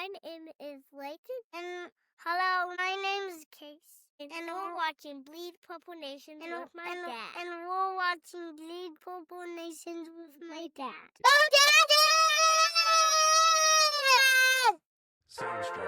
My name is Layton, and hello, my name is Casey. And we're watching Bleed Purple Nations with my dad. And we're watching Bleed Purple Nations with my dad. Sounds straight.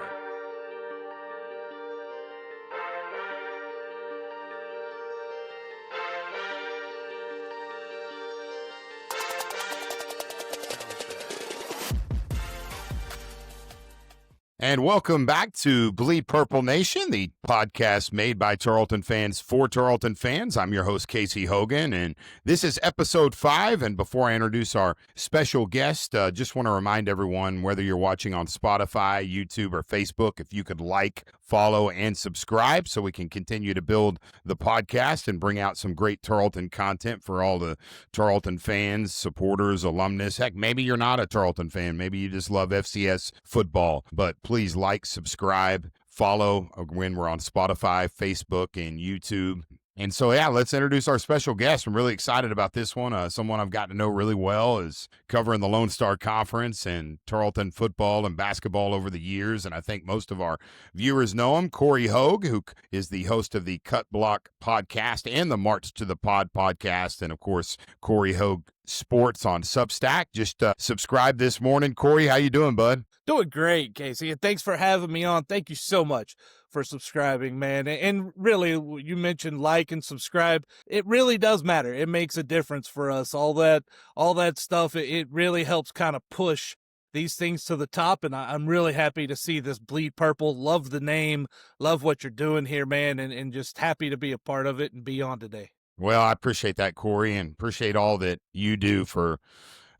And welcome back to Bleed Purple Nation, the podcast made by Tarleton fans for Tarleton fans. I'm your host, Casey Hogan, and this is episode 5. And before I introduce our special guest, just want to remind everyone, whether you're watching on Spotify, YouTube, or Facebook, if you could like, follow, and subscribe so we can continue to build the podcast and bring out some great Tarleton content for all the Tarleton fans, supporters, alumnus. Heck, maybe you're not a Tarleton fan. Maybe you just love FCS football, but please like, subscribe, follow when we're on Spotify, Facebook, and YouTube. And so, yeah, let's introduce our special guest. I'm really excited about this one. Someone I've gotten to know really well, is covering the Lone Star Conference and Tarleton football and basketball over the years. And I think most of our viewers know him. Cory Hogue, who is the host of the Cut Block podcast and the March to the Pod podcast. And, of course, Cory Hogue Sports on Substack. Just subscribe this morning. Cory, how you doing, bud? Doing great, Casey, and thanks for having me on. Thank you so much for subscribing, man. And really, you mentioned like and subscribe. It really does matter. It makes a difference for us. All that stuff, it really helps kind of push these things to the top, and I'm really happy to see this Bleed Purple. Love the name, love what you're doing here, man, and just happy to be a part of it and be on today. Well, I appreciate that, Cory, and appreciate all that you do for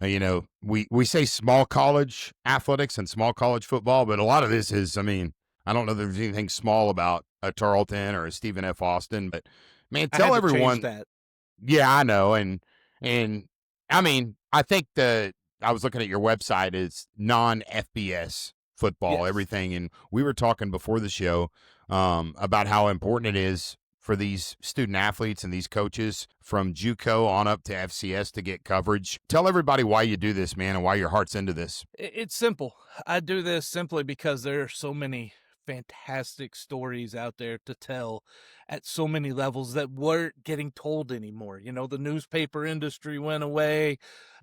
we say small college athletics and small college football, but a lot of this is, I don't know if there's anything small about a Tarleton or a Stephen F. Austin, but man, tell everyone that. Yeah, I know. And I think I was looking at your website, is non-FBS football, Yes. everything. And we were talking before the show about how important it is for these student athletes and these coaches from JUCO on up to FCS to get coverage. Tell everybody why you do this, man, and why your heart's into this. It's simple. I do this simply because there are so many fantastic stories out there to tell at so many levels that weren't getting told anymore. You know, the newspaper industry went away.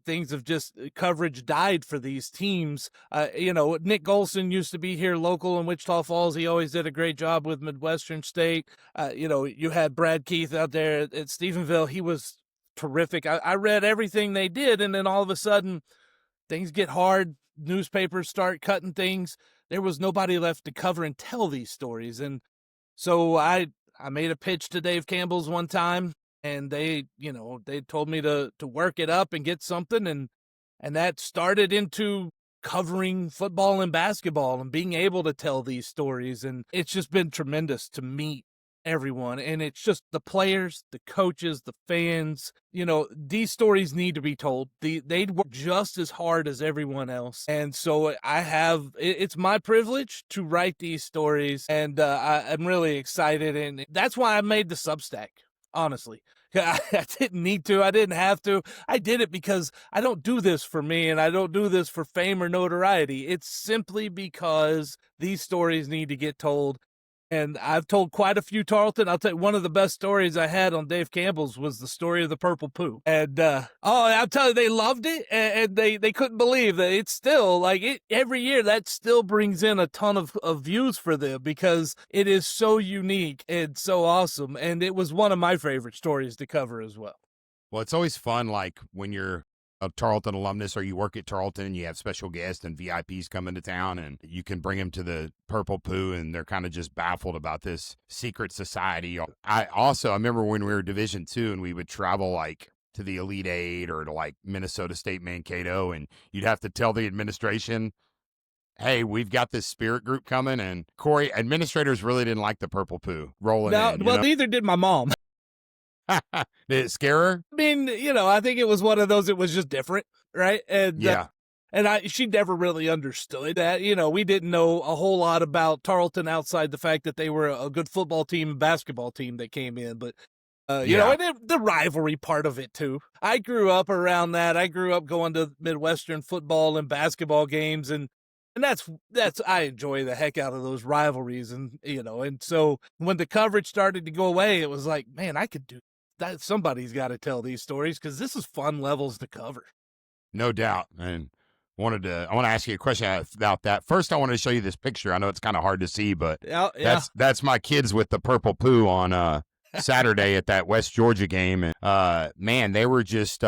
Things have just, coverage died for these teams. Nick Golson used to be here local in Wichita Falls. He always did a great job with Midwestern State. You had Brad Keith out there at Stephenville. He was terrific. I read everything they did, and then all of a sudden things get hard. Newspapers start cutting things. There was nobody left to cover and tell these stories. And so I made a pitch to Dave Campbell's one time, and they told me to work it up and get something. And that started into covering football and basketball and being able to tell these stories. And it's just been tremendous to meet everyone. And it's just the players, the coaches, the fans. These stories need to be told. They work just as hard as everyone else. And so it's my privilege to write these stories, and I'm really excited. And that's why I made the Substack, honestly. I didn't need to. I didn't have to. I did it because I don't do this for me, and I don't do this for fame or notoriety. It's simply because these stories need to get told. And I've told quite a few Tarleton. I'll tell you, one of the best stories I had on Dave Campbell's was the story of the purple poo. And, I'll tell you, they loved it, and they couldn't believe that it's still, every year that still brings in a ton of views for them because it is so unique and so awesome. And it was one of my favorite stories to cover as well. Well, it's always fun, when you're a Tarleton alumnus or you work at Tarleton and you have special guests and VIPs come into town, and you can bring them to the purple poo, and they're kind of just baffled about this secret society. I remember when we were Division II and we would travel to the Elite Eight or to Minnesota State Mankato, and you'd have to tell the administration, hey, we've got this spirit group coming. And Cory, administrators really didn't like the purple poo rolling in. Well, neither did my mom. Did it scare her? I think it was one of those, it was just different, right? And yeah. She never really understood that. We didn't know a whole lot about Tarleton outside the fact that they were a good football team and basketball team that came in. But, and the rivalry part of it, too. I grew up around that. I grew up going to Midwestern football and basketball games, and And that's I enjoy the heck out of those rivalries, and and so when the coverage started to go away, it was like, man, I could do that. Somebody's got to tell these stories because this is fun levels to cover. No doubt. And I want to ask you a question about that. First, I want to show you this picture. I know it's kind of hard to see, but that's my kids with the purple poo on Saturday at that West Georgia game. And man, they were just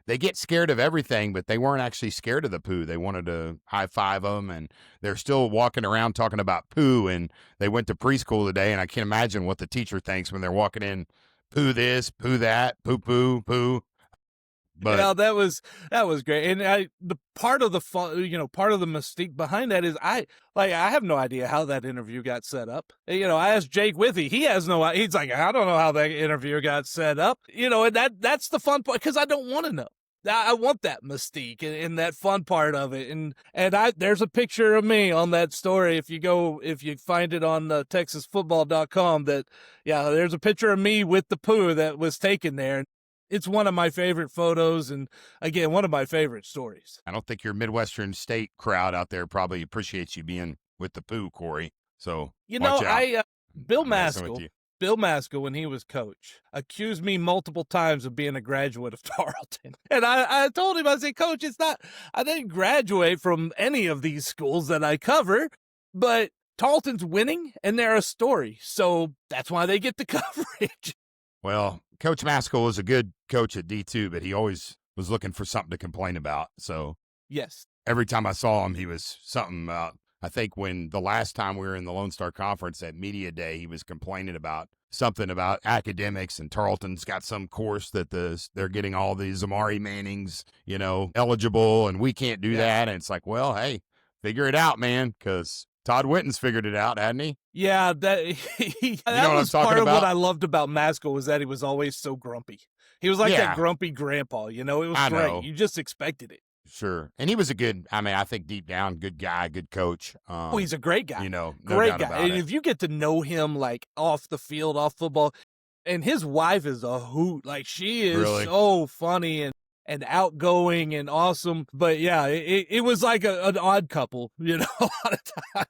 they get scared of everything, but they weren't actually scared of the poo. They wanted to high five them, and they're still walking around talking about poo. And they went to preschool today, and I can't imagine what the teacher thinks when they're walking in. Poo this, poo that, poo poo poo. But yeah, that was great, and the part of the fun, part of the mystique behind that is I have no idea how that interview got set up. I asked Jake Withy, he has no. He's like, I don't know how that interview got set up. And that's the fun part because I don't want to know. I want that mystique and that fun part of it, and there's a picture of me on that story. If you find it on TexasFootball.com, there's a picture of me with the poo that was taken there. It's one of my favorite photos, and again, one of my favorite stories. I don't think your Midwestern state crowd out there probably appreciates you being with the poo, Cory. So watch out. Bill Maskell, when he was coach, accused me multiple times of being a graduate of Tarleton. And I told him, I said, Coach, I didn't graduate from any of these schools that I cover, but Tarleton's winning and they're a story. So that's why they get the coverage. Well, Coach Maskell was a good coach at D2, but he always was looking for something to complain about. So yes, every time I saw him, he was something about. I think when the last time we were in the Lone Star Conference at Media Day, he was complaining about something about academics, and Tarleton's got some course that they're getting all these Amari Mannings, eligible, and we can't do that. And it's like, well, hey, figure it out, man, because Todd Witten's figured it out, hadn't he? Yeah, that was part of what I loved about Maskell was that he was always so grumpy. He was like that grumpy grandpa, it was great. You just expected it. Sure. And he was I think deep down, good guy, good coach. He's a great guy. No great doubt guy. And if you get to know him like off the field, off football, and his wife is a hoot. Like she is so funny and outgoing and awesome. But yeah, it was like an odd couple, a lot of times.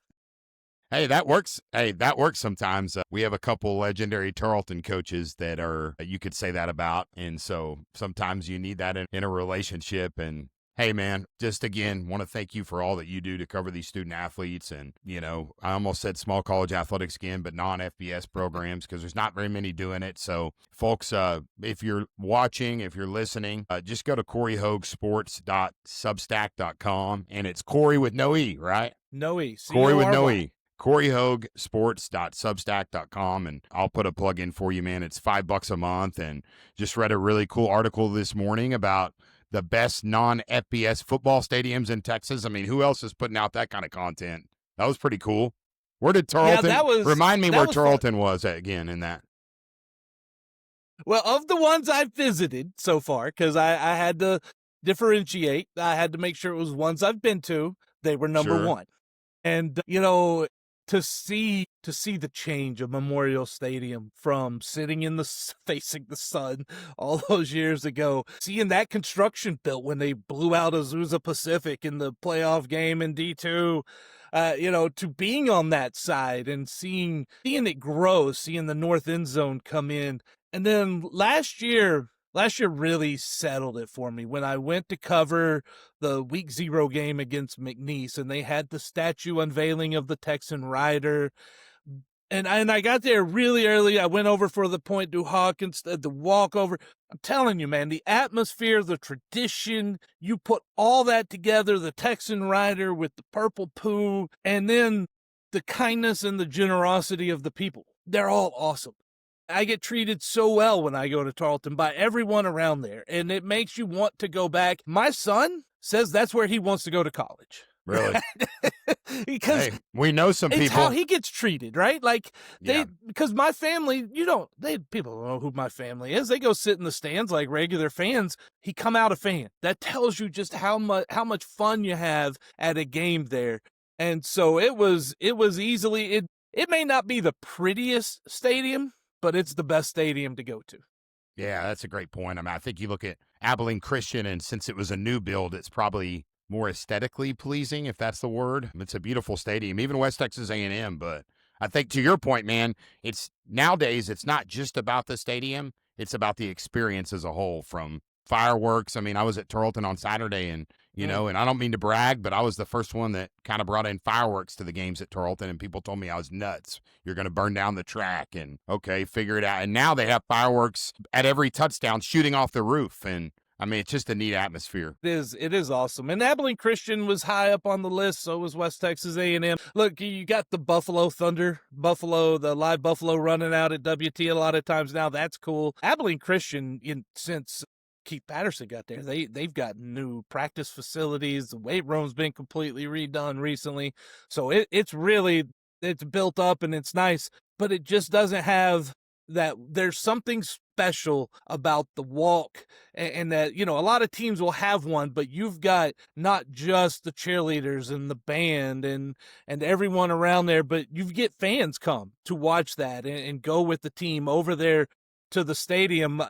Hey, that works. That works sometimes. We have a couple legendary Tarleton coaches that you could say that about. And so sometimes you need that in a relationship. And hey, man, just again, want to thank you for all that you do to cover these student athletes. And, I almost said small college athletics again, but non-FBS programs, because there's not very many doing it. So, folks, if you're watching, if you're listening, just go to CoryHogueSports.substack.com. And it's Cory with no E, right? No E. Cory with no E. CoryHogueSports.substack.com, and I'll put a plug in for you, man. It's $5 a month, and just read a really cool article this morning about the best non-FBS football stadiums in Texas. I mean, who else is putting out that kind of content? That was pretty cool. Where did Tarleton? Remind me where Tarleton was again in that. Well, of the ones I've visited so far, because I had to differentiate. I had to make sure it was ones I've been to. They were number one. And, to see the change of Memorial Stadium from sitting in facing the sun all those years ago, seeing that construction built when they blew out Azusa Pacific in the playoff game in D2, to being on that side and seeing it grow, seeing the north end zone come in. And then last year really settled it for me when I went to cover the week 0 game against McNeese, and they had the statue unveiling of the Texan rider. And I got there really early. I went over for the Point du Hoc instead, the walkover. I'm telling you, man, the atmosphere, the tradition, you put all that together, the Texan rider with the purple poo, and then the kindness and the generosity of the people. They're all awesome. I get treated so well when I go to Tarleton by everyone around there, and it makes you want to go back. My son says that's where he wants to go to college. Really? Because we know some people. It's how he gets treated, right? Like because my family, people don't know who my family is. They go sit in the stands like regular fans. He come out a fan. That tells you just how much fun you have at a game there. And so it was easily it may not be the prettiest stadium, but it's the best stadium to go to. Yeah, that's a great point. I mean, I think you look at Abilene Christian, and since it was a new build, it's probably more aesthetically pleasing, if that's the word. It's a beautiful stadium, even West Texas A&M. But I think to your point, man, it's nowadays it's not just about the stadium. It's about the experience as a whole, from fireworks. I mean, I was at Tarleton on Saturday, and and I don't mean to brag, but I was the first one that kind of brought in fireworks to the games at Tarleton, and people told me I was nuts. You're going to burn down the track, and okay, figure it out. And now they have fireworks at every touchdown shooting off the roof, and I mean, it's just a neat atmosphere. It is awesome. And Abilene Christian was high up on the list. So was West Texas A&M. Look, you got the Buffalo Thunder, the live Buffalo running out at WT a lot of times now. That's cool. Abilene Christian, since Keith Patterson got there, they've got new practice facilities. The weight room's been completely redone recently. So it's built up and it's nice, but it just doesn't have that. There's something special about the walk, and that, a lot of teams will have one, but you've got not just the cheerleaders and the band and everyone around there, but you get fans come to watch that and go with the team over there to the stadium.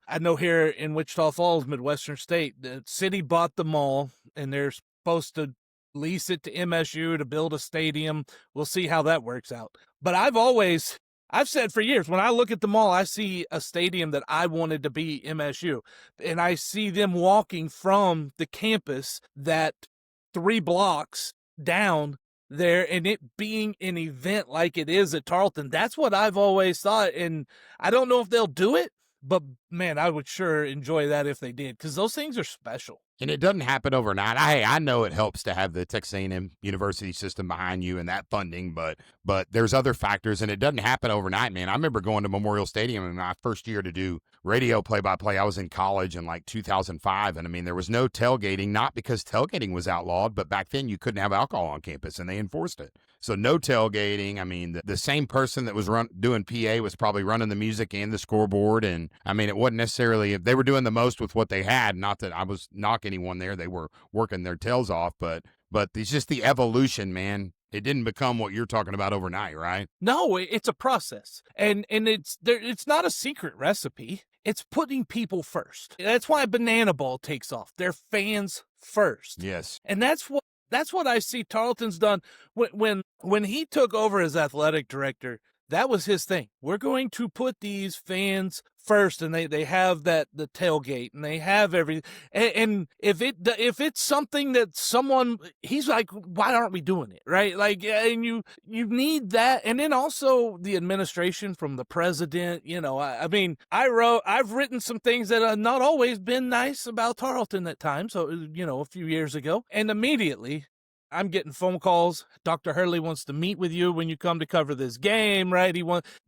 I know here in Wichita Falls, Midwestern State, the city bought the mall, and they're supposed to lease it to MSU to build a stadium. We'll see how that works out. But I've said for years, when I look at the mall, I see a stadium that I wanted to be MSU. And I see them walking from the campus that 3 blocks down there, and it being an event like it is at Tarleton. That's what I've always thought. And I don't know if they'll do it, but man, I would sure enjoy that if they did, because those things are special. And it doesn't happen overnight. I know it helps to have the Texas A&M University system behind you and that funding, but there's other factors, and it doesn't happen overnight, man. I remember going to Memorial Stadium in my first year to do radio play-by-play. I was in college in like 2005, and I mean, there was no tailgating, not because tailgating was outlawed, but back then you couldn't have alcohol on campus, and they enforced it. So no tailgating. I mean, the same person that was doing PA was probably running the music and the scoreboard, and I mean, it wasn't necessarily, they were doing the most with what they had. Not that I was knocking anyone there. They were working their tails off, but it's just the evolution, man. It didn't become what you're talking about overnight, right? No, it's a process, and it's not a secret recipe. It's putting people first. That's why Banana Ball takes off. They're fans first. Yes, and that's what I see Tarleton's done. When he took over as athletic director, that was his thing. We're going to put these fans first, and they have the tailgate, and they have everything. And if it's something that he's like, why aren't we doing it, right? Like, and you need that, and then also the administration from the president. I mean, I've written some things that have not always been nice about Tarleton at times. So a few years ago, and immediately I'm getting phone calls. Dr. Hurley wants to meet with you when you come to cover this game, right?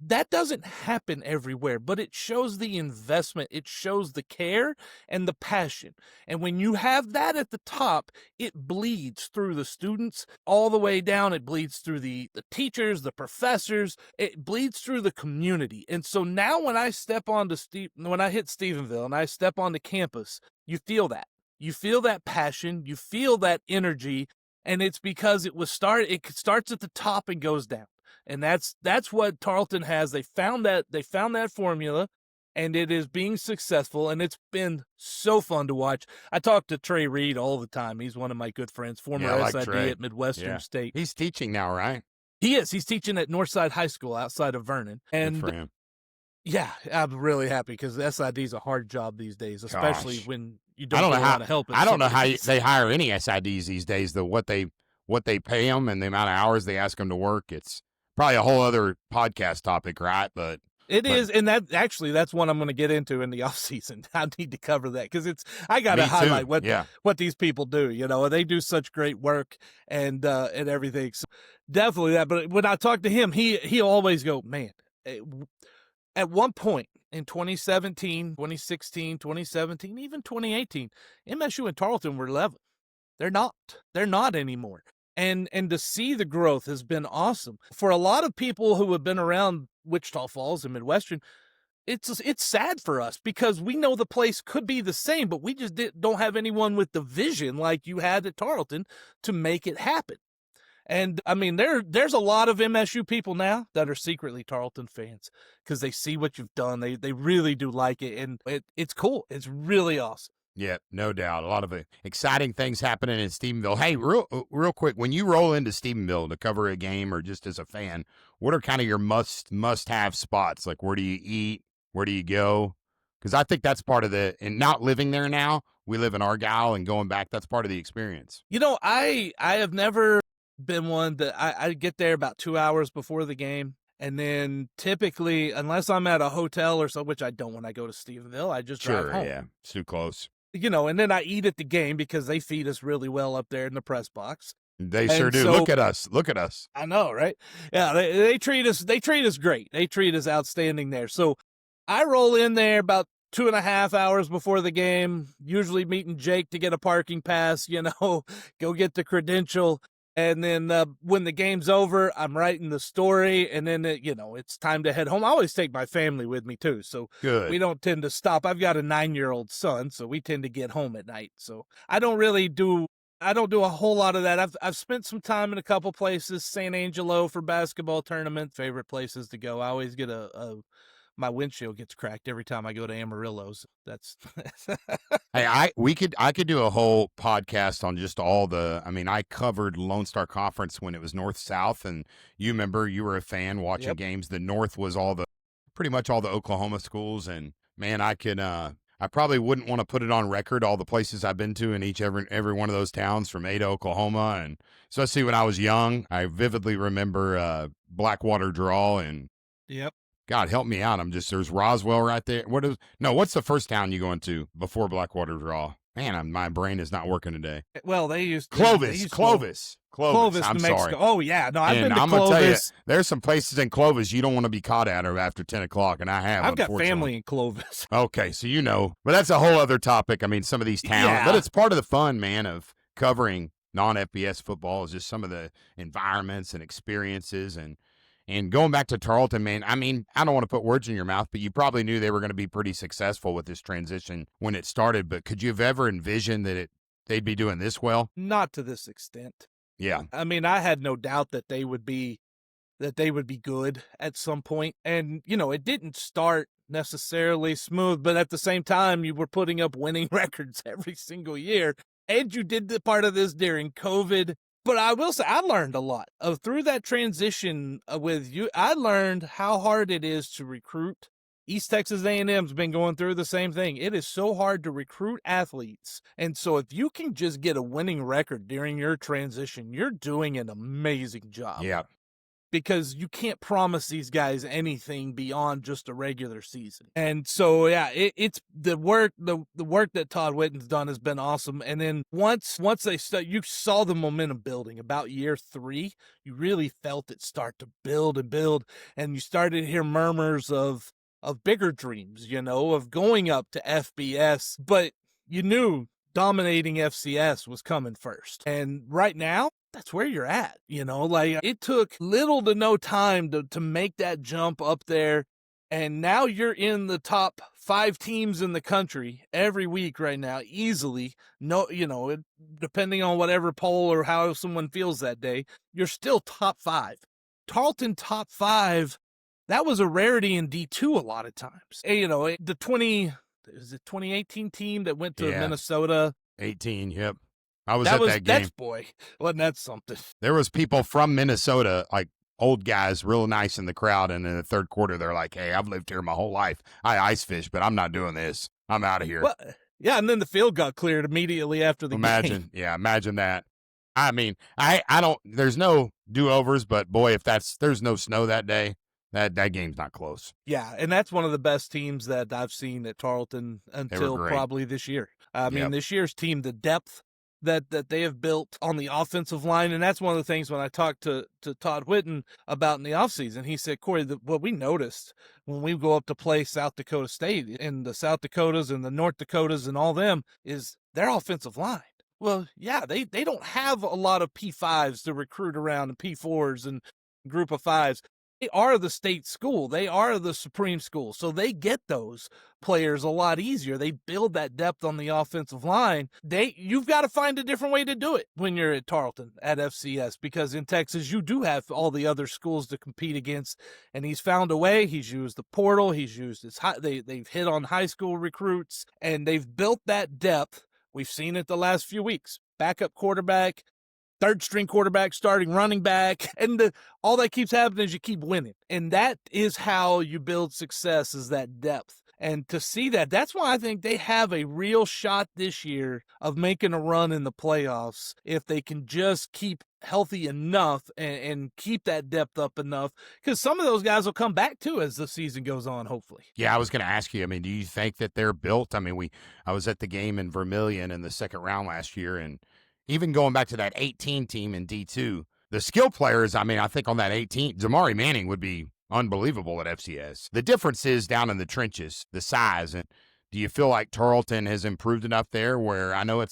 That doesn't happen everywhere, but it shows the investment. It shows the care and the passion. And when you have that at the top, it bleeds through the students all the way down. It bleeds through the teachers, the professors. It bleeds through the community. And so now when I hit Stephenville and I step onto campus, you feel that. You feel that passion. You feel that energy. And it's because it starts at the top and goes down. And that's what Tarleton has. They found that formula, and it is being successful, and it's been so fun to watch. I talk to Trey Reed all the time. He's one of my good friends, former SID at Midwestern State. He's teaching now, right? He is. He's teaching at Northside High School outside of Vernon. And good for him. Yeah, I'm really happy, because the SID is a hard job these days, especially when you don't get a lot of help. I don't know how they hire any SIDs these days, though, what they pay them and the amount of hours they ask them to work. It's probably a whole other podcast topic, right? But it is, and that's one I'm going to get into in the off season. I need to cover that, because I got to highlight what these people do. They do such great work and everything. So definitely that. But when I talk to him, he'll always go, man. At one point in 2017, 2016, 2017, even 2018, MSU and Tarleton were level. They're not anymore. And to see the growth has been awesome. For a lot of people who have been around Wichita Falls and Midwestern, it's sad for us, because we know the place could be the same, but we just don't have anyone with the vision like you had at Tarleton to make it happen. And I mean, there's a lot of MSU people now that are secretly Tarleton fans, because they see what you've done. They really do like it, and it's cool. It's really awesome. Yeah, no doubt. A lot of exciting things happening in Stephenville. Hey, real quick, when you roll into Stephenville to cover a game or just as a fan, what are kind of your must-have spots? Like, where do you eat? Where do you go? Because I think that's part of and not living there now, we live in Argyle, and going back, that's part of the experience. I have never been one that I get there about 2 hours before the game. And then typically, unless I'm at a hotel or so, which I don't when I go to Stephenville, I just drive home. Yeah, it's too close. And then I eat at the game because they feed us really well up there in the press box. They sure do. So, look at us. Look at us. I know, right? Yeah, they treat us great. They treat us outstanding there. So I roll in there about 2.5 hours before the game, usually meeting Jake to get a parking pass, go get the credential. And then when the game's over, I'm writing the story, and then, it's time to head home. I always take my family with me, too, so good. We don't tend to stop. I've got a 9-year-old son, so we tend to get home at night. So I don't do a whole lot of that. I've spent some time in a couple places, San Angelo for basketball tournament, favorite places to go. I always get my windshield gets cracked every time I go to Amarillo's. That's Hey, I could do a whole podcast on just I covered Lone Star Conference when it was North-South, and you remember you were a fan watching games. The North was pretty much all the Oklahoma schools, and man, I probably wouldn't want to put it on record, all the places I've been to in every one of those towns from Ada, Oklahoma, and especially when I was young. I vividly remember Blackwater Draw, and yep. God help me out. There's Roswell right there. What's the first town you go into before Blackwater Draw? Man, my brain is not working today. Well, they used Clovis. I'm New sorry. Mexico. Oh yeah, no, I've been to I'm Clovis. Gonna tell you, there's some places in Clovis you don't want to be caught at after 10 o'clock, and I have. I've got family in Clovis. Okay, so but that's a whole other topic. I mean, some of these towns, but it's part of the fun, man, of covering non-FBS football is just some of the environments and experiences and going back to Tarleton, man, I mean, I don't want to put words in your mouth, but you probably knew they were going to be pretty successful with this transition when it started. But could you have ever envisioned that they'd be doing this well? Not to this extent. Yeah. I mean, I had no doubt that they would be good at some point. And, it didn't start necessarily smooth, but at the same time, you were putting up winning records every single year. And you did the part of this during COVID. But I will say I learned a lot through that transition with you. I learned how hard it is to recruit. East Texas A&M's been going through the same thing. It is so hard to recruit athletes. And so if you can just get a winning record during your transition, you're doing an amazing job. Yeah. Because you can't promise these guys anything beyond just a regular season. And so, yeah, it's the work that Todd Whitten's done has been awesome. And then once you saw the momentum building about year 3, you really felt it start to build, and you started to hear murmurs of bigger dreams, of going up to FBS, but you knew dominating FCS was coming first. And right now, that's where you're at, it took little to no time to make that jump up there. And now you're in the top 5 teams in the country every week right now, easily. No, depending on whatever poll or how someone feels that day, you're still top 5. Tarleton top 5, that was a rarity in D2 a lot of times. And, the 2018 team that went to Minnesota. 18, yep. I was at that game. Boy, wasn't that something? There was people from Minnesota, like old guys, real nice in the crowd, and in the third quarter, they're like, "Hey, I've lived here my whole life. I ice fish, but I'm not doing this. I'm out of here." Well, yeah, and then the field got cleared immediately after the game. Yeah, imagine that. I mean, I don't. There's no do-overs, but boy, if there's no snow that day, that game's not close. Yeah, and that's one of the best teams that I've seen at Tarleton until probably this year. I mean, this year's team, the depth that they have built on the offensive line. And that's one of the things when I talked to Todd Whitten about in the offseason, he said, Cory, what we noticed when we go up to play South Dakota State and the South Dakotas and the North Dakotas and all them is their offensive line. Well, yeah, they don't have a lot of P5s to recruit around and P4s and group of 5s. They are the state school. They are the supreme school. So they get those players a lot easier. They build that depth on the offensive line. You've got to find a different way to do it when you're at Tarleton at FCS, because in Texas you do have all the other schools to compete against, and he's found a way. He's used the portal. He's used they've hit on high school recruits, and they've built that depth. We've seen it the last few weeks. Backup quarterback, third string quarterback, starting running back, and all that keeps happening is you keep winning. And that is how you build success, is that depth. And to see that, that's why I think they have a real shot this year of making a run in the playoffs if they can just keep healthy enough and keep that depth up enough, because some of those guys will come back too as the season goes on, hopefully. Yeah, I was going to ask you, I mean, do you think that they're built? I mean, I was at the game in Vermillion in the second round last year, and even going back to that 18 team in D2, the skill players, I mean, I think on that 18, Zamari Manning would be unbelievable at FCS. The difference is down in the trenches, the size. And do you feel like Tarleton has improved enough there where I know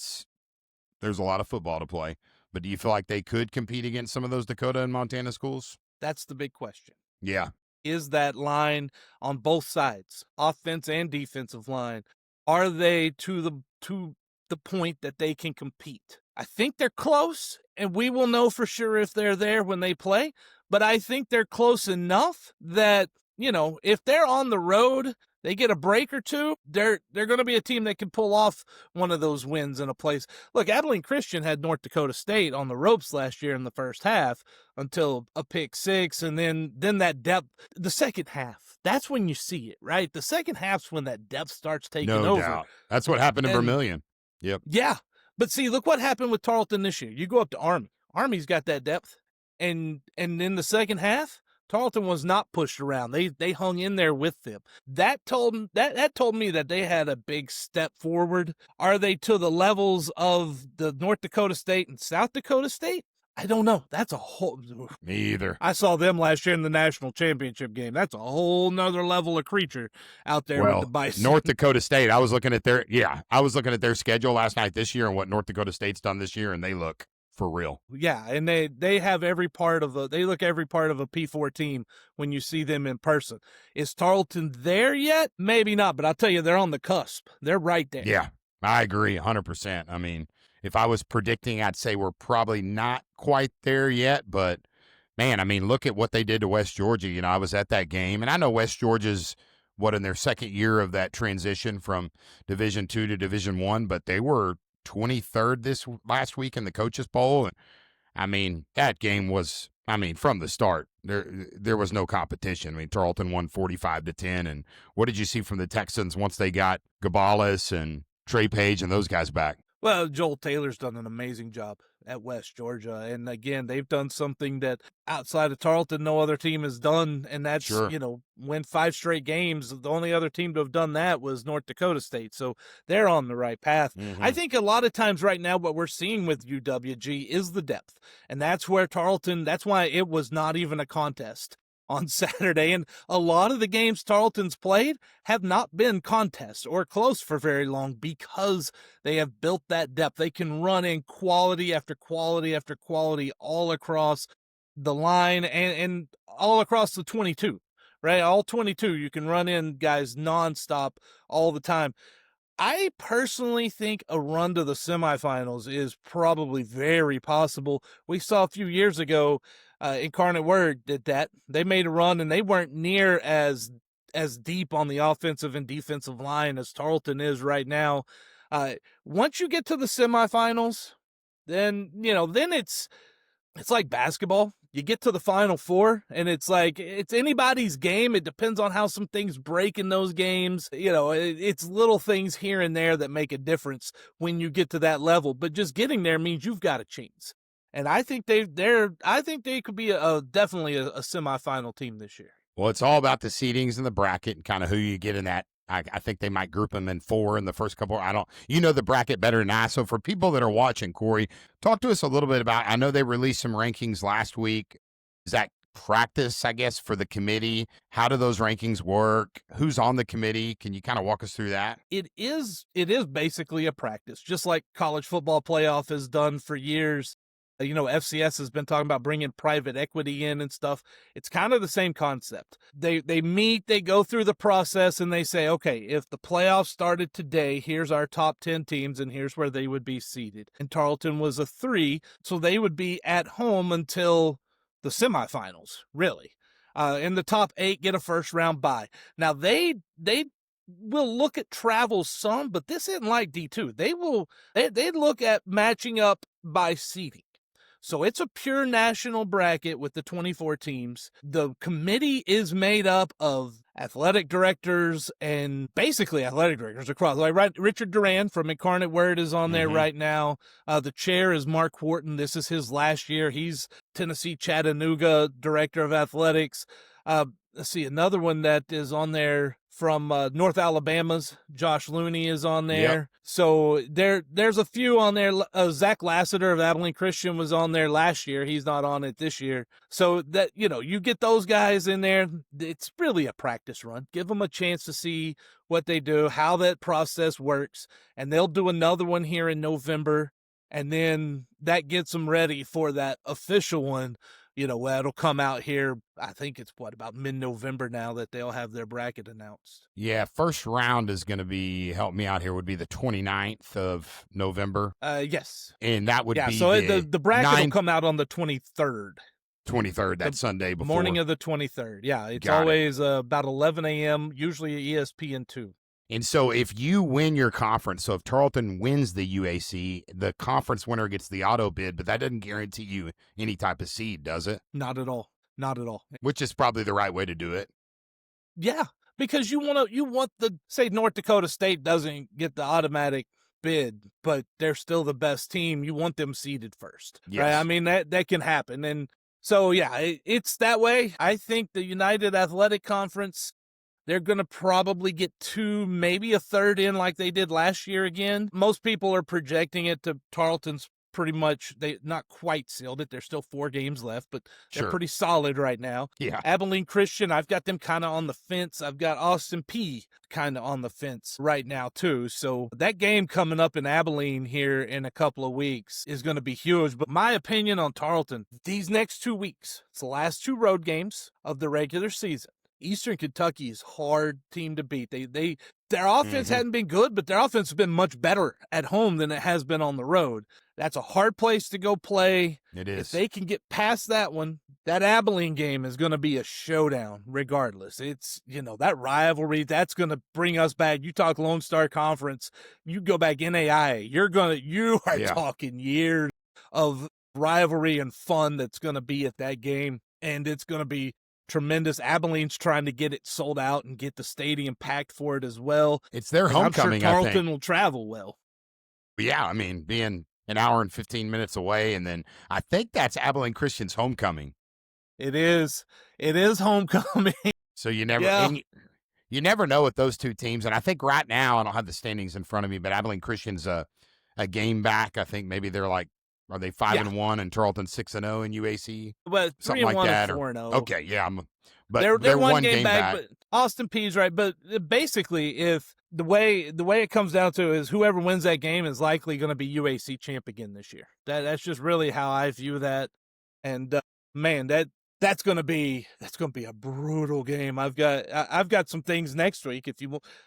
there's a lot of football to play, but do you feel like they could compete against some of those Dakota and Montana schools? That's the big question. Yeah. Is that line on both sides, offense and defensive line, are they to the point that they can compete? I think they're close, and we will know for sure if they're there when they play. But I think they're close enough that, if they're on the road, they get a break or two, they're going to be a team that can pull off one of those wins in a place. Look, Abilene Christian had North Dakota State on the ropes last year in the first half until a pick six, and then that depth, the second half, that's when you see it, right? The second half's when that depth starts taking over. No doubt. That's what happened in Vermillion. Yep. Yeah. But see, look what happened with Tarleton this year. You go up to Army. Army's got that depth. And in the second half, Tarleton was not pushed around. They hung in there with them. That told me that they had a big step forward. Are they to the levels of the North Dakota State and South Dakota State? I don't know. That's a whole... Me either. I saw them last year in the national championship game. That's a whole nother level of creature out there with the Bison. North Dakota State, I was looking at their schedule last night this year and what North Dakota State's done this year, and they look for real. Yeah, and they have every part of they look every part of a P4 team when you see them in person. Is Tarleton there yet? Maybe not, but I'll tell you, they're on the cusp. They're right there. Yeah, I agree 100%. I mean, if I was predicting, I'd say we're probably not quite there yet, but man, I mean, look at what they did to West Georgia. I was at that game, and I know West Georgia's in their second year of that transition from Division II to Division I, but they were 23rd this last week in the Coaches Bowl. And I mean, that game was, from the start, there was no competition. I mean, Tarleton won 45-10. And what did you see from the Texans once they got Gabalis and Trey Page and those guys back? Well, Joel Taylor's done an amazing job at West Georgia. And again, they've done something that outside of Tarleton, no other team has done. And that's, win 5 straight games. The only other team to have done that was North Dakota State. So they're on the right path. Mm-hmm. I think a lot of times right now, what we're seeing with UWG is the depth. And that's where Tarleton, that's why it was not even a contest on Saturday. And a lot of the games Tarleton's played have not been contests or close for very long because they have built that depth. They can run in quality after quality after quality all across the line and all across the 22, right? All 22, you can run in guys nonstop all the time. I personally think a run to the semifinals is probably very possible. We saw a few years ago, Incarnate Word did that. They made a run, and they weren't near as deep on the offensive and defensive line as Tarleton is right now. Once you get to the semifinals, then it's like basketball. You get to the Final Four, and it's like it's anybody's game. It depends on how some things break in those games. It's little things here and there that make a difference when you get to that level. But just getting there means you've got a chance. And I think they could be definitely a semifinal team this year. Well, it's all about the seedings and the bracket and kind of who you get in that. I think they might group them in 4 in the first couple. The bracket better than I. So for people that are watching, Cory, talk to us a little bit about, I know they released some rankings last week. Is that practice, I guess, for the committee? How do those rankings work? Who's on the committee? Can you kind of walk us through that? It is basically a practice, just like college football playoff has done for years. FCS has been talking about bringing private equity in and stuff. It's kind of the same concept. They meet, they go through the process, and they say, okay, if the playoffs started today, here's our top 10 teams, and here's where they would be seated. And Tarleton was a 3, so they would be at home until the semifinals, really. And the top 8 get a first-round bye. Now, they will look at travel some, but this isn't like D2. They look at matching up by seeding. So it's a pure national bracket with the 24 teams. The committee is made up of athletic directors and basically athletic directors across. Richard Duran from Incarnate Word is on there right now. The chair is Mark Wharton. This is his last year. He's Tennessee Chattanooga director of athletics. Let's see, another one that is on there from North Alabama's Josh Looney is on there. Yep. So there's a few on there. Zach Lassiter of Abilene Christian was on there last year. He's not on it this year. So that, you get those guys in there. It's really a practice run. Give them a chance to see what they do, how that process works. And they'll do another one here in November. And then that gets them ready for that official one. It'll come out here. I think it's about mid-November now that they'll have their bracket announced. Yeah, first round is going to be, help me out here, would be the 29th of November. Yes. And that would be so the bracket will come out on the 23rd. 23rd, that Sunday before. Morning of the 23rd. Yeah, it's always about 11 a.m., usually ESPN2. And so if you win your conference, so if Tarleton wins the UAC, the conference winner gets the auto bid, but that doesn't guarantee you any type of seed, does it? Not at all. Not at all. Which is probably the right way to do it. Yeah, because you want say North Dakota State doesn't get the automatic bid, but they're still the best team. You want them seeded first. Yes. Right? I mean, that can happen. And so, yeah, it's that way. I think the United Athletic Conference, they're going to probably get 2, maybe a third in like they did last year again. Most people are projecting it to Tarleton's pretty much, they not quite sealed it. There's still 4 games left, but they're pretty solid right now. Yeah. Abilene Christian, I've got them kind of on the fence. I've got Austin P kind of on the fence right now too. So that game coming up in Abilene here in a couple of weeks is going to be huge. But my opinion on Tarleton, these next 2 weeks, it's the last 2 road games of the regular season. Eastern Kentucky is a hard team to beat. Their offense hadn't been good, but their offense has been much better at home than it has been on the road. That's a hard place to go play. It is. If they can get past that one, that Abilene game is going to be a showdown regardless. It's, that rivalry, that's going to bring us back. You talk Lone Star Conference, you go back NAIA, you are talking years of rivalry and fun that's going to be at that game, and it's going to be tremendous. Abilene's trying to get it sold out and get the stadium packed for it as well. It's their homecoming, I'm sure Tarleton will travel well. Yeah, I mean, being an hour and 15 minutes away, and then I think that's Abilene Christian's homecoming. It is homecoming. So you never know with those two teams, and I think right now, I don't have the standings in front of me, but Abilene Christian's a game back. I think maybe they're like, are they 5-1 and Tarleton 6-0 in UAC? Well, 3-1 like that, and 4-0. Okay, yeah, but they're one game back. But Austin Peay's right. But basically, if the way it comes down to is whoever wins that game is likely going to be UAC champ again this year. That's just really how I view that. And man, that's going to be a brutal game. I've got some things next week.